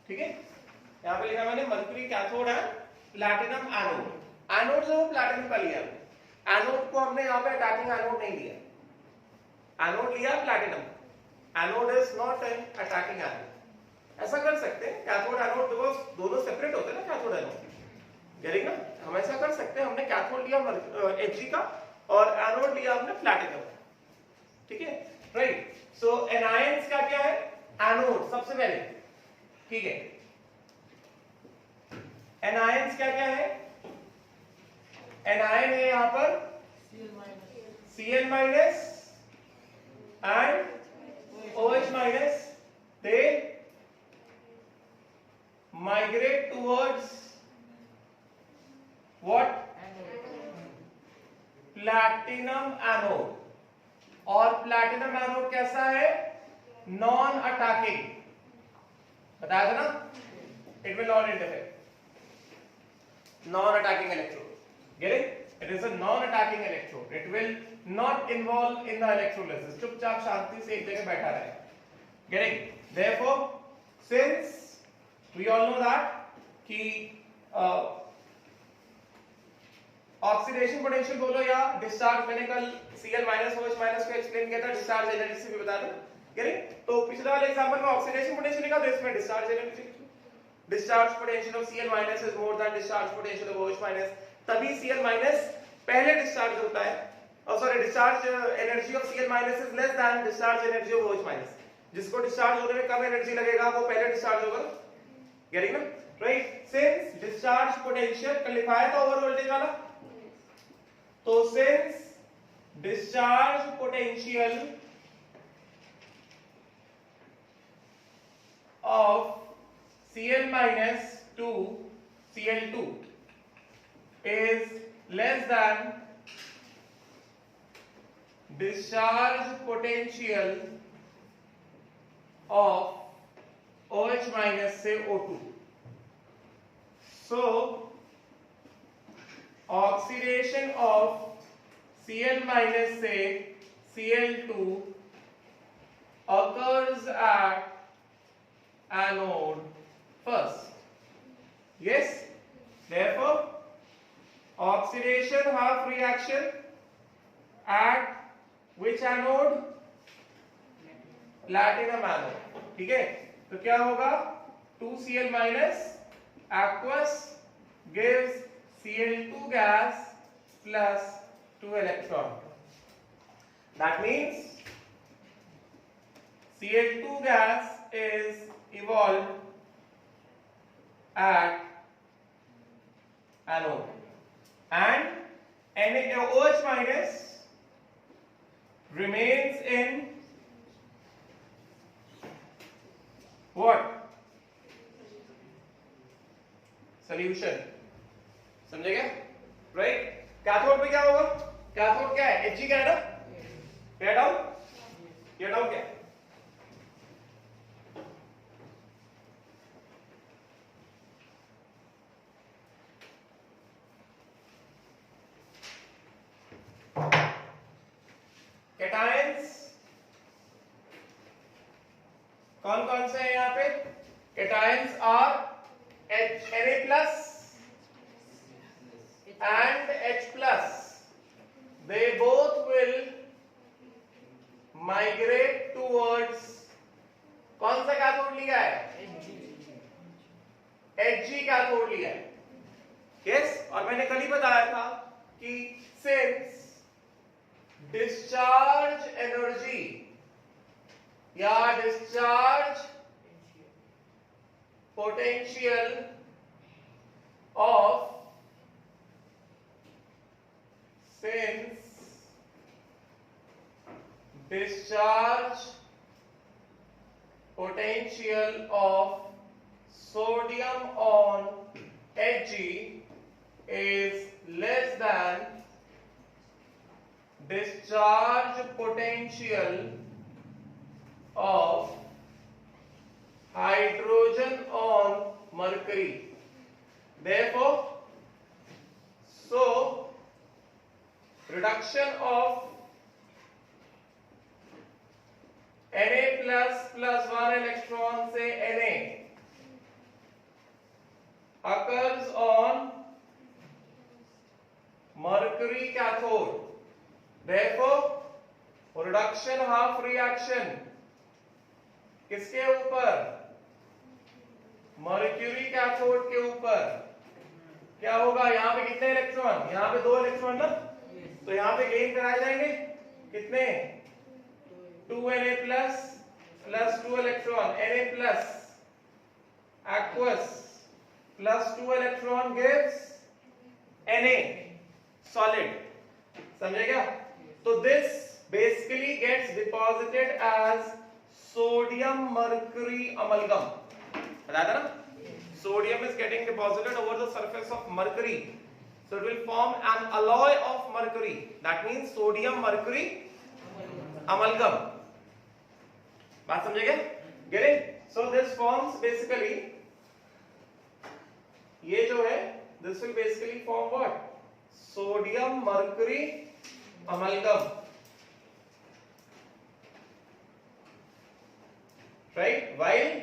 ठीक है, यहां पे लिखा मैंने मर्करी कैथोड है, प्लैटिनम एनोड। एनोड जो प्लैटिनम का लिया, एनोड को हमने यहां पे अटैकिंग एनोड नहीं लिया, एनोड लिया platinum. Anode is not an attacking anode. ऐसा कर सकते हैं कैथोड एनोड, बिकॉज दोनों सेपरेट होते हैं ना कैथोड एनोड। गेटिंग ना? हम ऐसा कर सकते हैं, हमने कैथोड लिया Hg का और एनोड लिया हमने प्लैटिनम का। ठीक है, राइट। सो एनायंस का क्या है? एनोड सबसे पहले। ठीक है, एनायंस क्या क्या है? एनायन है यहां पर Cl minus and OH minus, they migrate towards what? Platinum anode। और प्लैटिनम एनोड कैसा है? Non attacking. बताया था ना, it will not interfere, non attacking electrode. Get it? It is a non attacking electrode, it will not involved in the electrolysis, चुपचाप शांति से एक जगह बैठा रहे। Getting? Therefore, since we all know that कि ऑक्सीडेशन पोटेंशियल बोलो या discharge, मैंने कल Cl माइनस OH माइनस को एक्सप्लेन किया था, डिस्चार्ज एनर्जी से भी बता दूं। Getting? तो पिछले वाले एग्जांपल में ऑक्सीडेशन पोटेंशियल लिखा, तो इसमें discharge energy. Discharge potential of Cl minus is more then discharge potential of OH minus, तभी Cl माइनस पहले डिस्चार्ज होता है। Discharge energy of Cl minus is less than discharge energy of OH minus. जिसको discharge होने में कम energy लगेगा वो पहले डिस्चार्ज होगा। गेटिंग ना? राइट। सिंस डिस्चार्ज पोटेंशियल कल लिखाया था ओवर वोल्टेज वाला, तो since discharge potential of Cl minus to Cl2 is less than discharge potential of OH minus से O2। So oxidation of Cl minus से Cl2 occurs at anode first। Yes, therefore oxidation half reaction at which anode? Platinum anode। ठीक है, तो क्या होगा? 2Cl minus aqueous gives Cl2 gas plus 2 electron। That means Cl2 gas is evolved at anode, and OH minus remains in what? Solution. समझे क्या? Right? Cathode पे क्या होगा? कैथोड क्या है? Hg क्या है ना? ये डाउन? ये डाउन क्या है? कैटायंस कौन कौन से हैं यहाँ पे? Cations are Na plus and H plus. They both will migrate towards कौन सा कैथोड लिया है? Hg कैथोड लिया है. Yes? और मैंने कल ही बताया था कि since डिस्चार्ज एनर्जी या discharge potential of since discharge potential of sodium on Hg is less than discharge potential of hydrogen on mercury. Therefore, so reduction of Na plus 1 electron से Na occurs on mercury cathode. Therefore, reduction half reaction किसके ऊपर? Mercury cathode के ऊपर. क्या होगा? यहाँ पे कितने इलेक्ट्रॉन? यहाँ पे 2 इलेक्ट्रॉन ना, तो यहाँ पे गेन कराए जाएंगे कितने? 2Na plus 2 electron. Na plus aqueous plus 2 electron gives Na solid. समझे क्या? तो this basically gets deposited as sodium mercury amalgam. बताया था ना? Sodium is getting deposited over the surface of mercury, so it will form an alloy of mercury. That means sodium mercury amalgam. बात समझे क्या? Get it? So this forms basically, ये जो है, this will basically form what? Sodium mercury amalgam. Right? While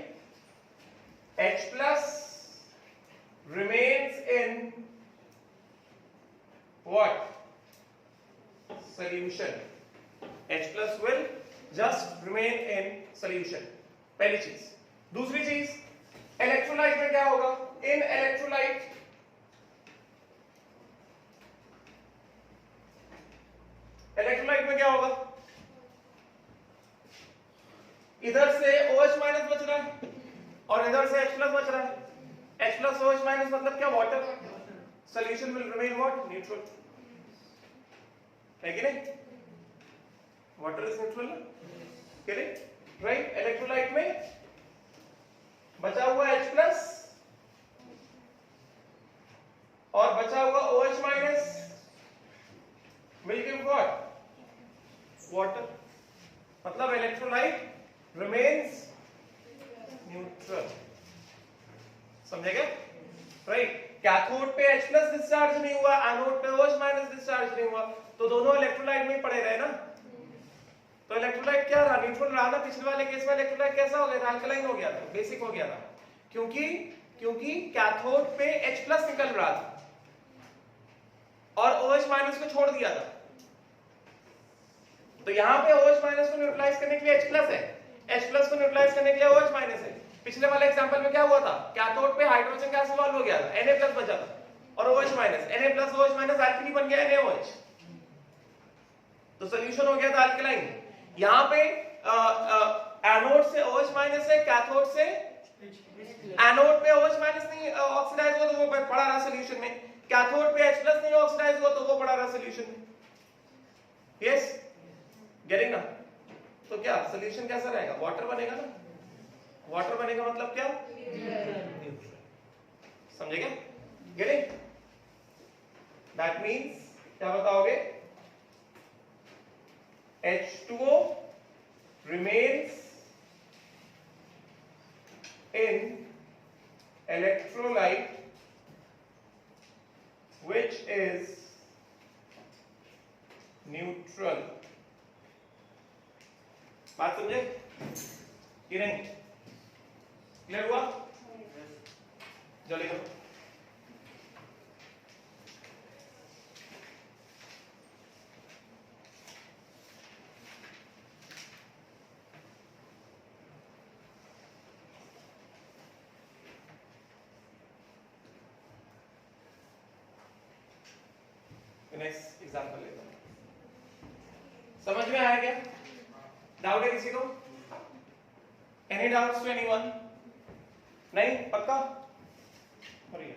H plus remains in what? Solution. H plus will just remain in solution. पहली चीज. दूसरी चीज, इलेक्ट्रोलाइट में क्या होगा? In electrolyte में क्या होगा? इधर से OH माइनस बच रहा है और इधर से H प्लस बच रहा है. H प्लस OH माइनस मतलब क्या? Water. Solution will remain what? Neutral. है कि नहीं? Water is neutral. Correct? Right? Electrolyte में बचा हुआ H प्लस और बचा हुआ OH minus will give what? Water. मतलब electrolyte remains neutral. समझे क्या? Right? कैथोड पे H प्लस डिस्चार्ज नहीं हुआ, एनोड पे OH माइनस डिस्चार्ज नहीं हुआ, तो दोनों इलेक्ट्रोलाइट में ही पड़े रहे ना. तो इलेक्ट्रोलाइट क्या रहा? न्यूट्रल रहा ना. पिछले वाले केस में इलेक्ट्रोलाइट कैसा हो गया था? अल्कलाइन हो गया था, बेसिक हो गया था. क्योंकि कैथोड पे H प्लस निकल रहा था और OH माइनस को छोड़ दिया था. तो यहाँ पे OH माइनस को न्यूट्रलाइज करने के लिए H प्लस है, H प्लस को न्यूट्रलाइज करने के लिए OH माइनस है. पिछले वाले एग्जांपल में क्या हुआ था? कैथोड पे हाइड्रोजन गैस इवॉल्व हो गया था, Na प्लस बचा था और OH minus. Na plus OH minus alkyne बन गया NaOH, तो सॉल्यूशन हो गया था अल्कलाइन. यहाँ पे एनोड से OH माइनस है, कैथोड से एनोड पे OH माइनस नहीं ऑक्सीडाइज हुआ तो वो पड़ा रहा सोल्यूशन में, कैथोड पे H प्लस नहीं ऑक्सीडाइज हुआ तो वो पड़ा रहा सोल्यूशन में। यस, गेटिंग ना? तो क्या सोल्यूशन कैसा रहेगा? वाटर बनेगा ना। वाटर बनेगा मतलब क्या? समझेगा? गेटिंग? दैट मीन्स क्या बताओगे? H2O remains in electrolyte which is neutral। बात समझे कि नहीं? क्लियर हुआ? जल्दी करो। नेक्स्ट एग्जांपल लेता हूं। समझ में आया क्या? डाउट है किसी को? Any doubts to anyone? नहीं? पक्का? हरिया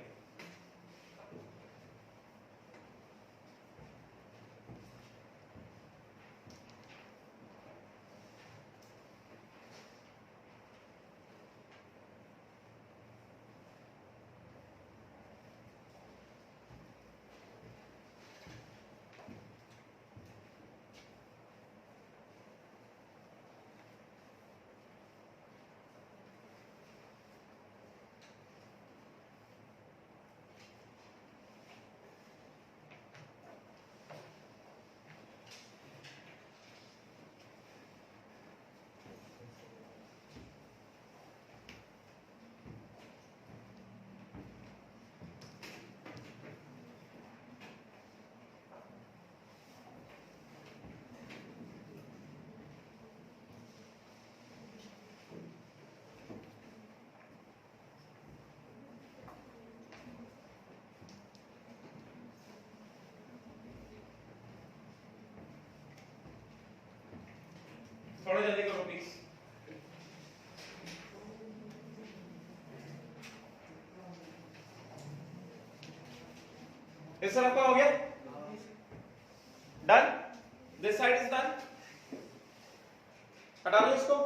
थोड़ा जल्दी करो प्लीज। इस तरफ का हो गया? Done? This side is done. हटा दो इसको,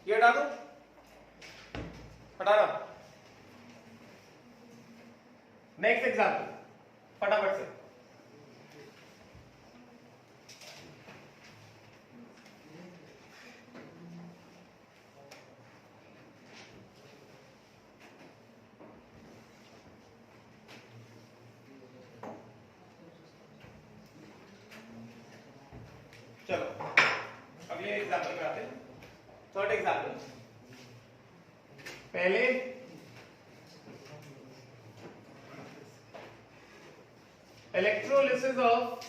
ये हटा दो, हटाना। नेक्स्ट एग्जाम्पल फटाफट से। चलो अब ये एग्जाम्पल में आते हैं। थर्ड एग्जाम्पल, पहले electrolysis of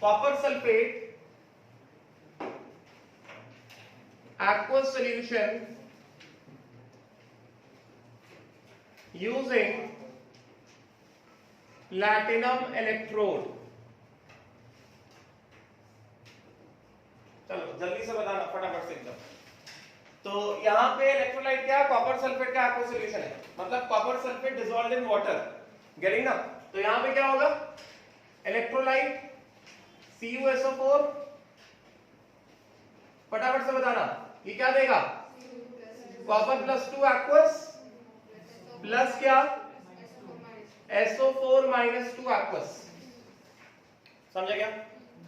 copper sulphate aqueous solution using platinum electrode। चलो जल्दी से बताना फटाफट से एकदम। तो यहाँ पे इलेक्ट्रोलाइट क्या? कॉपर सल्फेट का aqueous solution है, मतलब copper sulphate dissolved in water. Getting ना? तो यहाँ पे क्या होगा? इलेक्ट्रोलाइट CuSO4, फटाफट से बताना, ये क्या देगा? कॉपर +2 aqueous प्लस क्या? SO4 - 2 aqueous। समझा क्या?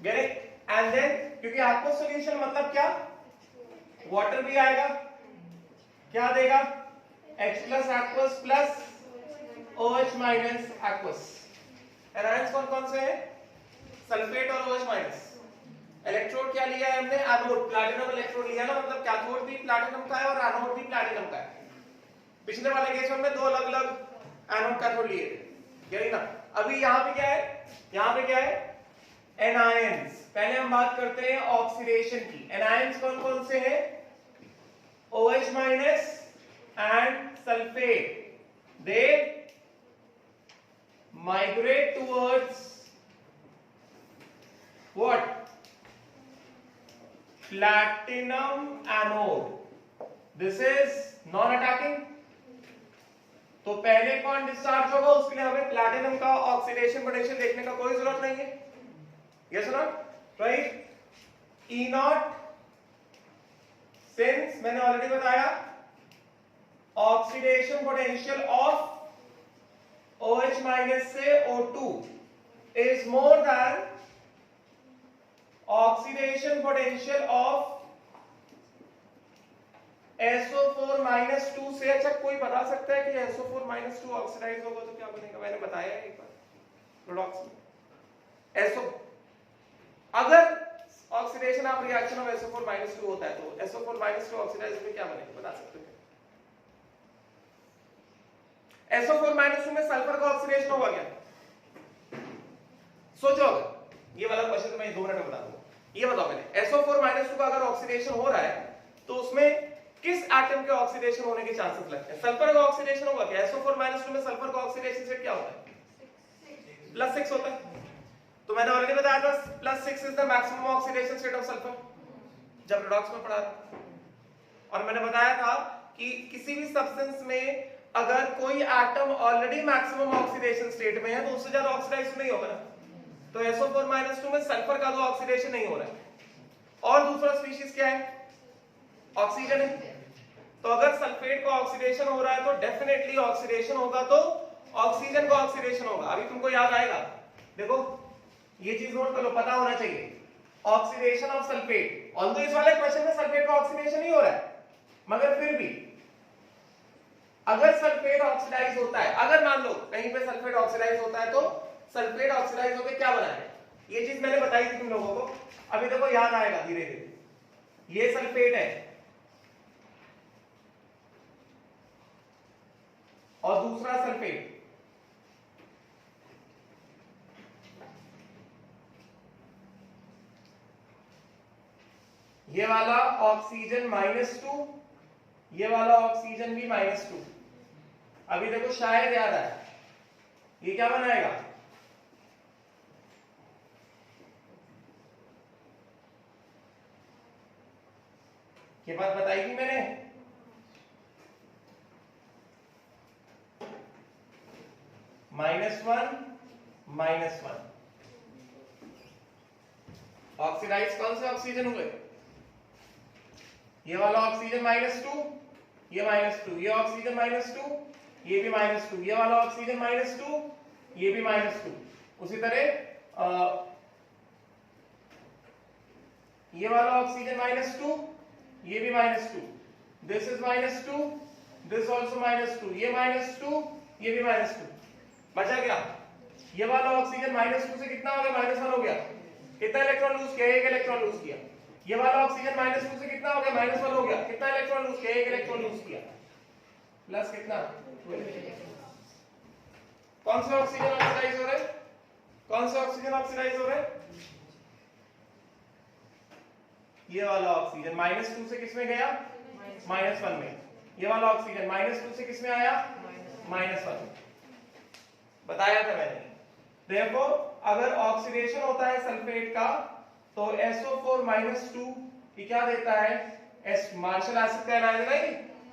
Get it? एंड देन क्योंकि aqueous सॉल्यूशन मतलब क्या? वाटर भी आएगा, क्या देगा? H+ aqueous plus OH minus aqueous। Anions कौन कौन से हैं? सल्फेट और OH माइनस। इलेक्ट्रोड क्या लिया है हमने? एनोड, प्लैटिनम इलेक्ट्रोड लिया ना, मतलब कैथोड भी प्लैटिनम का है और एनोड भी प्लैटिनम का है। पिछले वाले केस में हमने दो अलग अलग एनोड कैथोड लिए थे। यानी ना अभी यहाँ पे क्या है? यहाँ पे क्या है? एनायंस। पहले हम बात करते हैं ऑक्सीडेशन की। एनायंस कौन कौन से हैं? OH minus and sulphate. They migrate towards what? Platinum anode, this is non attacking. तो पहले कौन डिस्चार्ज होगा उसके लिए हमें प्लैटिनम का ऑक्सीडेशन पोटेंशियल देखने का कोई जरूरत नहीं है, yes not right. E not, since मैंने ऑलरेडी बताया oxidation potential of OH minus से O2 is more than oxidation potential of SO4 minus 2 से। अच्छा कोई बता सकता है कि SO4 minus 2 ऑक्सीडाइज होगा तो क्या बनेगा? मैंने बताया है एक बार प्रोडक्ट्स में SO, अगर oxidation of reaction of SO4 minus 2 होता है तो SO4 minus 2 ऑक्सीडाइज होकर क्या बनेगा बता सकते हैं? SO4 minus 2 में सल्फर का ऑक्सीडेशन होगा क्या? सोचो, अगर ये वाला क्वेश्चन तो मैं 2 मिनट में बता दूंगा। ये बताओ पहले SO4 minus 2 का अगर ऑक्सीडेशन हो रहा है तो उसमें किस एटम के ऑक्सीडेशन होने के चांसेस लगते हैं? सल्फर का ऑक्सीडेशन होगा क्या? SO4 minus 2 में सल्फर का ऑक्सीडेशन स्टेट क्या होता है? +6 होता है। तो मैंने ऑलरेडी बताया था +6 is the maximum oxidation state of sulphur, जब रिडॉक्स में पढ़ा था। और मैंने बताया था कि किसी भी सब्सटेंस में अगर कोई atom already maximum oxidation state में है तो उससे ज्यादा ऑक्सीडाइज नहीं होगा ना। तो SO4 minus 2 में सल्फर का तो ऑक्सीडेशन नहीं हो रहा है। और दूसरा स्पीशीज क्या है? ऑक्सीजन है। तो अगर सल्फेट का ऑक्सीडेशन हो रहा है तो डेफिनेटली ऑक्सीडेशन होगा तो ऑक्सीजन का ऑक्सीडेशन होगा। अभी तुमको याद आएगा, देखो ये चीज नोट कर लो, पता होना चाहिए ऑक्सीडेशन ऑफ सल्फेट। ऑल्दो इस वाले क्वेश्चन में सल्फेट का ऑक्सीडेशन नहीं हो रहा है, मगर फिर भी अगर सल्फेट ऑक्सीडाइज होता है, अगर मान लो कहीं पे सल्फेट ऑक्सीडाइज होता है तो सल्फेट ऑक्सीडाइज होकर क्या बना है? ये चीज मैंने बताई थी तुम लोगों को, अभी देखो याद आएगा धीरे धीरे। ये सल्फेट है और दूसरा सल्फेट, ये वाला ऑक्सीजन -2, ये वाला ऑक्सीजन भी -2। अभी देखो शायद याद आया, ये क्या बनाएगा? ये बात बताई थी मैंने, -1 ऑक्सीडाइज कौन से ऑक्सीजन हुए? ये वाला ऑक्सीजन -2, ये -2, ये ऑक्सीजन -2, ये भी -2, ये वाला ऑक्सीजन -2, ये भी -2। उसी तरह ये वाला ऑक्सीजन -2, ये भी -2, दिस इज -2, दिस आल्सो -2, ये -2, ये भी -2। बचा क्या? ये वाला ऑक्सीजन -2 से कितना हो गया? -1 हो गया। कितना इलेक्ट्रॉन लूज किया? 1 इलेक्ट्रॉन लूज किया। ये वाला ऑक्सीजन -2 से कितना हो गया? -1 हो गया। कितना इलेक्ट्रॉन लूज किया? 1 इलेक्ट्रॉन लूज किया। प्लस कितना? कौन से ऑक्सीजन ऑक्सीडाइज हो रहे? कौन से ऑक्सीजन ऑक्सीडाइज हो रहे? ये वाला ऑक्सीजन -2 से किसमें गया? -1 में। ये वाला ऑक्सीजन -2 से किसमें आया? -1 में। बताया था मैंने। देखो अगर ऑक्सीडेशन होता है सल्फेट का तो SO4 - 2 ये क्या देता है? मार्शल एसिड का एनायन नहीं,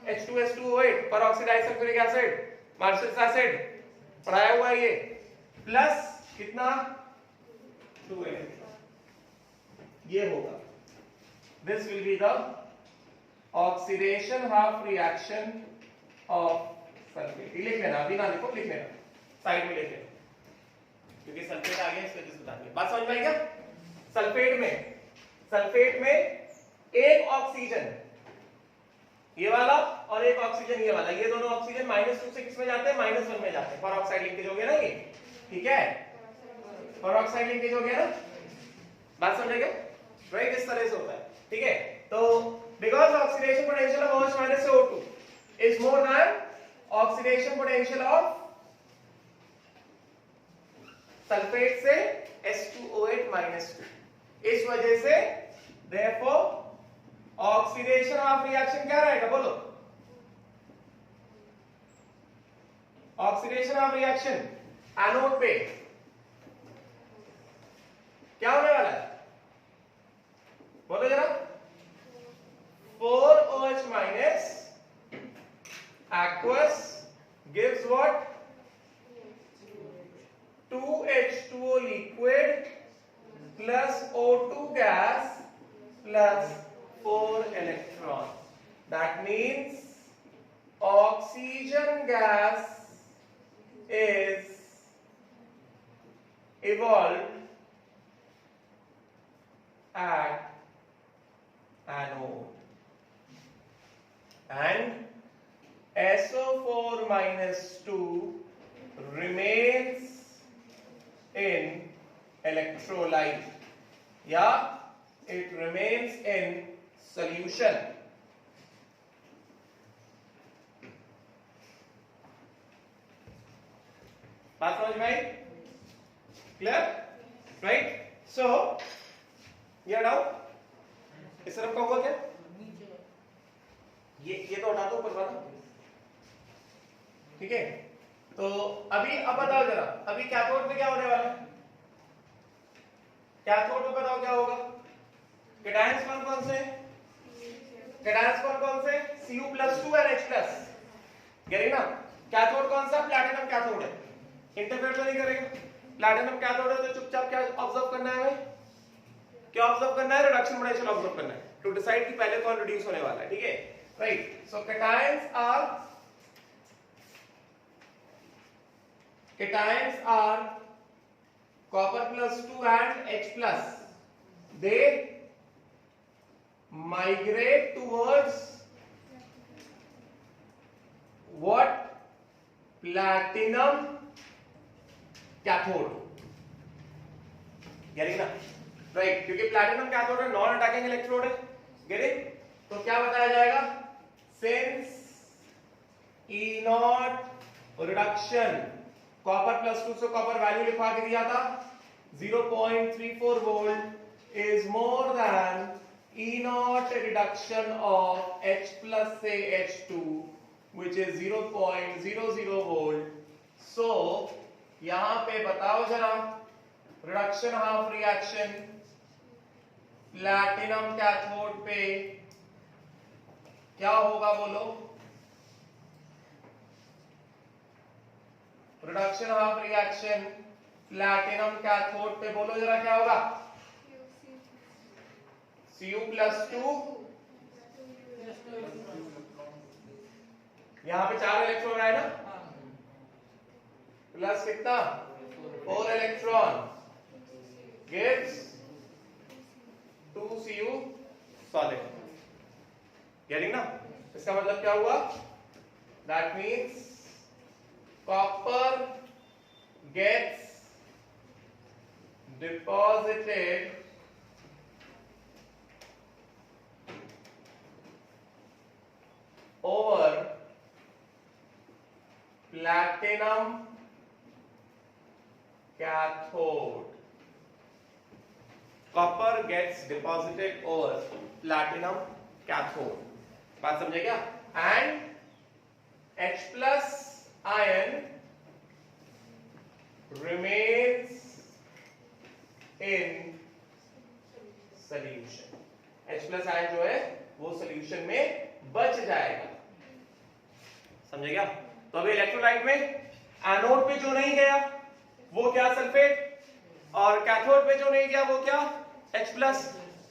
H2SO8 पर oxidised sulphuric acid, Marshall acid पढ़ाया हुआ है ये। प्लस कितना? 2 ये होगा। This will be the oxidation half reaction of sulfate। लिख लेना, अभी ना लिखो, लिख लेना, साइड में लिख लेना, क्योंकि सल्फेट आ गया इस वजह से बता दिया। बात समझ में आई क्या? सल्फेट में एक ऑक्सीजन ये वाला और एक ऑक्सीजन ये वाला, ये दोनों ऑक्सीजन -2 से किसमें जाते हैं? -1 में जाते हैं। पेरोक्साइड लिंकेज हो गया ना ये, ठीक है? पेरोक्साइड लिंकेज हो गया ना, बात समझ गए? राइट, इस तरह से होता है, ठीक है? तो because oxidation potential of OH minus से O2 is more then oxidation potential of sulphate से H2OH -2, इस वजह से therefore ऑक्सीडेशन ऑफ रिएक्शन क्या रहेगा? बोलो, ऑक्सीडेशन ऑफ रिएक्शन एनोड पे क्या होने वाला है? बोलो जरा, 4OH minus aqueous gives what? 2H2O liquid plus O2 gas plus 4 electrons. That means oxygen gas is evolved at anode and SO4 minus 2 remains in electrolyte. Yeah, it remains in solution. बात समझ में आई? Clear? Right? सो ये doubt इस तरफ का हुआ क्या? ये तो हटा दो ऊपर वाला, ठीक है? तो अभी अब बताओ जरा, अभी कैथोड में क्या होने वाला है? कैथोड में बताओ क्या होगा? कैटायंस कौन कौन से? कैटायंस कौन कौन से? Cu+2 और H+. गेटिंग ना? कैथोड कौन सा? प्लैटिनम कैथोड है. इंटरफेयर तो नहीं करेगा. प्लैटिनम कैथोड है तो चुपचाप क्या ऑब्जर्व करना है हमें? क्या ऑब्जर्व करना है? रिडक्शन पोटेंशियल ऑब्जर्व करना है टू डिसाइड कि पहले कौन रिड्यूस होने वाला है. ठीक है, right. So cations are copper+2 and H+. They migrate towards what? Platinum cathode. Getting ना? राइट, क्योंकि प्लैटिनम कैथोड है, नॉन अटैकिंग इलेक्ट्रोड है. गेटिंग? तो क्या बताया जाएगा? सिंस E0 रिडक्शन, कॉपर+2 से कॉपर वैल्यू लिखवा के दिया था 0.34 volt is more then E0 reduction of H+ से H2 which is 0.00 वोल्ट. सो यहां पे बताओ जरा, reduction half reaction platinum cathode पे क्या होगा बोलो? Reduction half reaction platinum cathode पे बोलो जरा क्या होगा? Cu+2. यहां पे 4 इलेक्ट्रॉन आए ना, प्लस कितना? 4 electron gives 2Cu solid. Getting ना? इसका मतलब क्या हुआ? That means copper gets deposited over platinum cathode. Copper gets deposited over platinum cathode. बात समझे क्या? And H+ ion remains in solution. H+ ion जो है वो solution में बच जाएगा. समझे क्या? तो अभी इलेक्ट्रोलाइट में एनोड पे जो नहीं गया वो क्या? सल्फेट. और कैथोड पे जो नहीं गया वो क्या? H+.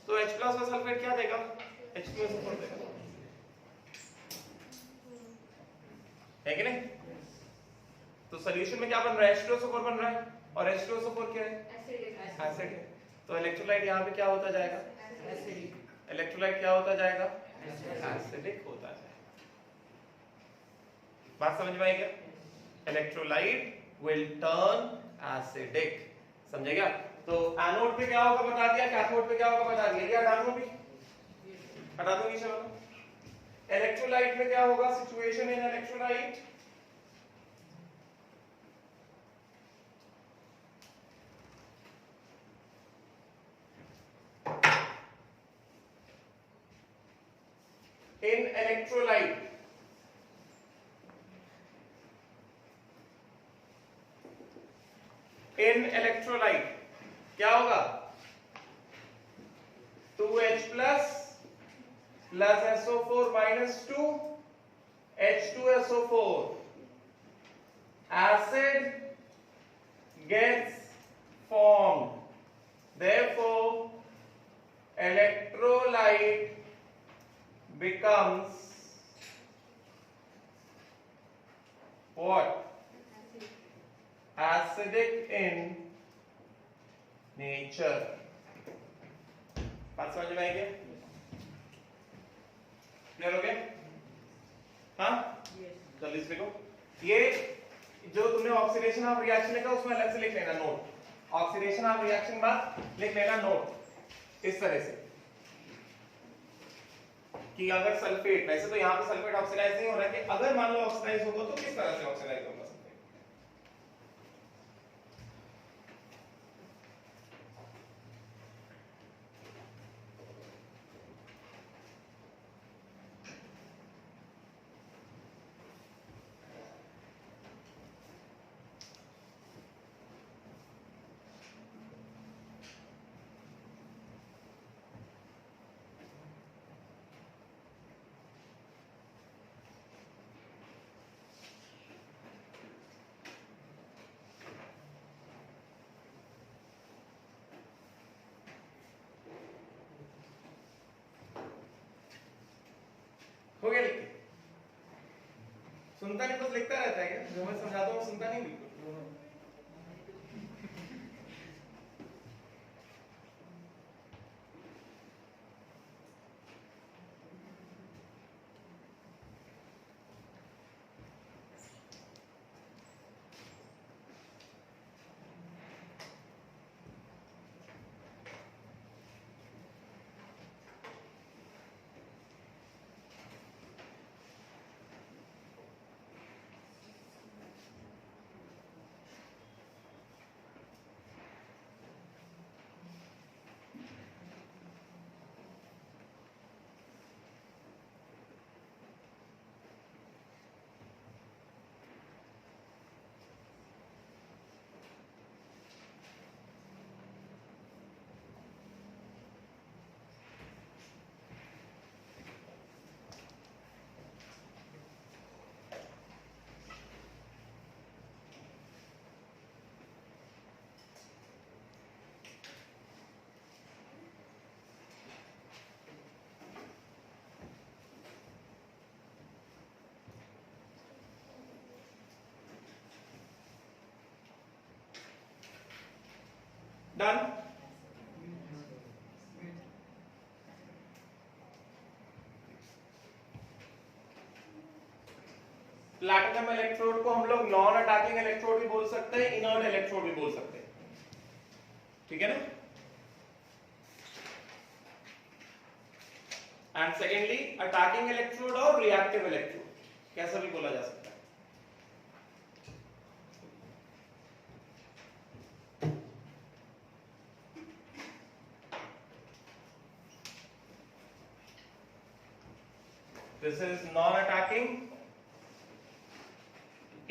तो H+ का सल्फेट क्या देगा? H2SO4 देगा. है कि नहीं? तो सॉल्यूशन में क्या बन रहा है? H2SO4 बन रहा है. और H2SO4 क्या है? एसिड है. तो इलेक्ट्रोलाइट यहाँ पे क्या होता जाएगा? इलेक्ट्रोलाइट क्या होता जाएगा? एसिडिक होता जाएगा. बात समझ में आई क्या? Electrolyte will turn acidic. समझे क्या? तो एनोड पे क्या होगा बता दिया, कैथोड पे क्या होगा बता दिया. ये हटा दूं, भी हटा दूं नीचे वाला. इलेक्ट्रोलाइट में क्या होगा? Situation in electrolyte, in electrolyte क्या होगा? 2H+ plus SO4 minus 2 H2SO4. Acid gets formed. Therefore, electrolyte becomes what? Acidic in nature. बात समझ में आई क्या? क्लियर हो गया? हाँ? जल्दी से लिखो। ये जो तुमने ऑक्सीडेशन ऑफ रिएक्शन लिखा उसमें अलग से लिख लेना नोट। ऑक्सीडेशन ऑफ रिएक्शन बाद लिख लेना नोट इस तरह से कि अगर सल्फेट, वैसे तो यहाँ पे सल्फेट ऑक्सीडाइज नहीं हो रहा है, कि अगर मान लो ऑक्सीडाइज होगा तो किस तरह से ऑक्सीडाइज होगा सल्फेट। हो गया लिख के? सुनता नहीं तो लिखता रहता है क्या? जो मैं समझाता हूँ सुनता नहीं बिल्कुल। डन। प्लैटिनम इलेक्ट्रोड को हम लोग नॉन अटैकिंग इलेक्ट्रोड भी बोल सकते हैं, इनर्ट इलेक्ट्रोड भी बोल सकते हैं, ठीक है ना? एंड सेकेंडली अटैकिंग इलेक्ट्रोड और रिएक्टिव इलेक्ट्रोड कैसा भी बोला जा सकता है। This is non attacking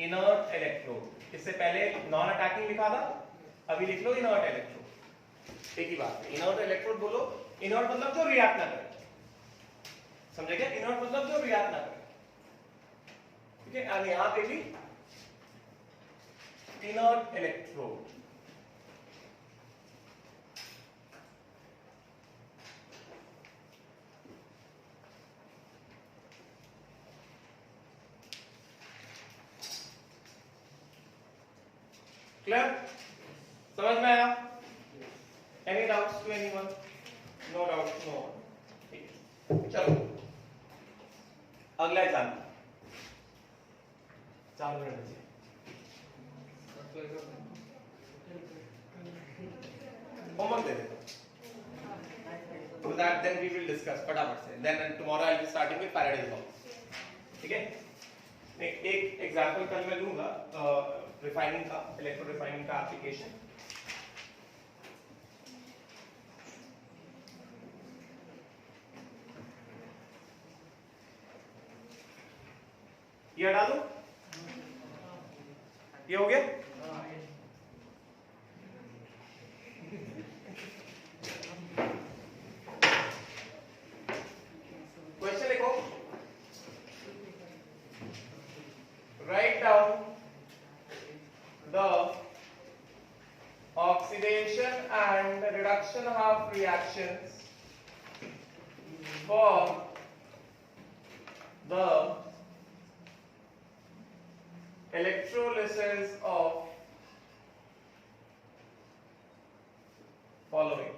inert electrode. इससे पहले नॉन अटैकिंग लिखा था, अभी लिख लो इनर्ट इलेक्ट्रोड। एक ही बात है, इनर्ट इलेक्ट्रोड बोलो। इनर्ट मतलब जो रिएक्ट ना करे, समझे क्या? इनर्ट मतलब जो रिएक्ट ना करे, ठीक है? और यहां पे भी इनर्ट इलेक्ट्रोड। क्लियर? समझ में आया? Any doubts to anyone? No doubts, no. ठीक है, चलो अगला एग्जाम चालू रहना चाहिए। होमवर्क दे दे, so that then we will discuss फटाफट से। then tomorrow I will be starting with Faraday's law, ठीक है? एक एग्जांपल कल मैं लूंगा रिफाइनिंग का, इलेक्ट्रो रिफाइनिंग का एप्लीकेशन। ये हटा दो, ये हो गया। कोई and reduction half reactions for the electrolysis of following.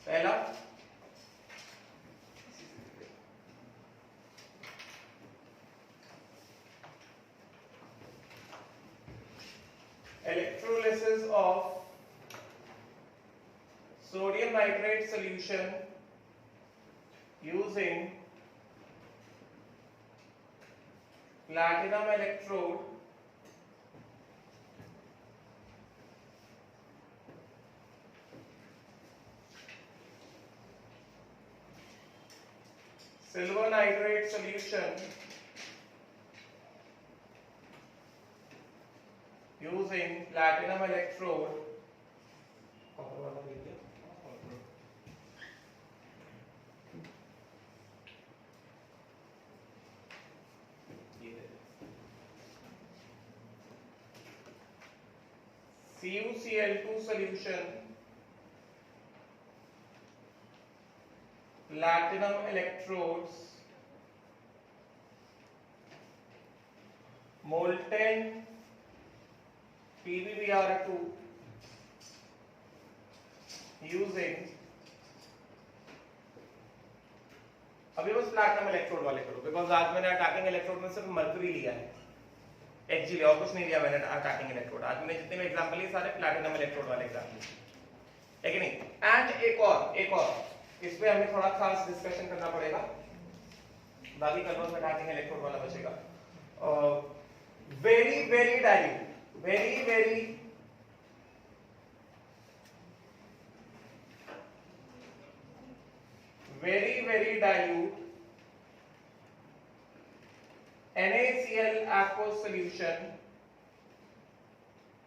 पहला electrolysis of sodium nitrate solution using platinum electrode silver nitrate solution using platinum electrode CuCl2 solution platinum electrodes molten PbBr2 using अभी बस प्लैटिनम इलेक्ट्रोड वाले करो because आज मैंने attacking electrode में सिर्फ mercury लिया है Hg लिया और कुछ नहीं लिया मैंने अटैकिंग इलेक्ट्रोड आज मैंने जितने भी एग्जांपल लिए सारे प्लैटिनम इलेक्ट्रोड वाले एग्जांपल है कि नहीं एंड एक और इस पे हमें थोड़ा खास डिस्कशन करना पड़ेगा बाकी कल में अटैकिंग इलेक्ट्रोड वाला बचेगा very very dilute very dilute NaCl aqueous solution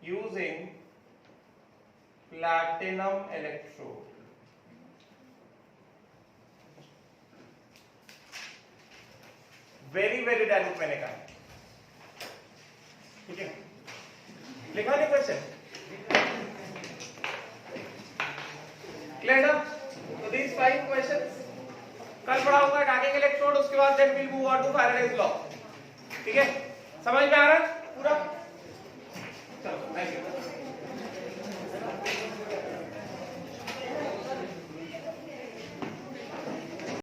using platinum electrode. Very dilute मैंने कहा, ठीक है? लिखा नहीं question? Clear up? So these 5 questions. कल पढ़ा होगा अटैकिंग इलेक्ट्रोड उसके बाद then will move on to Faraday's law ठीक है समझ में आ रहा है पूरा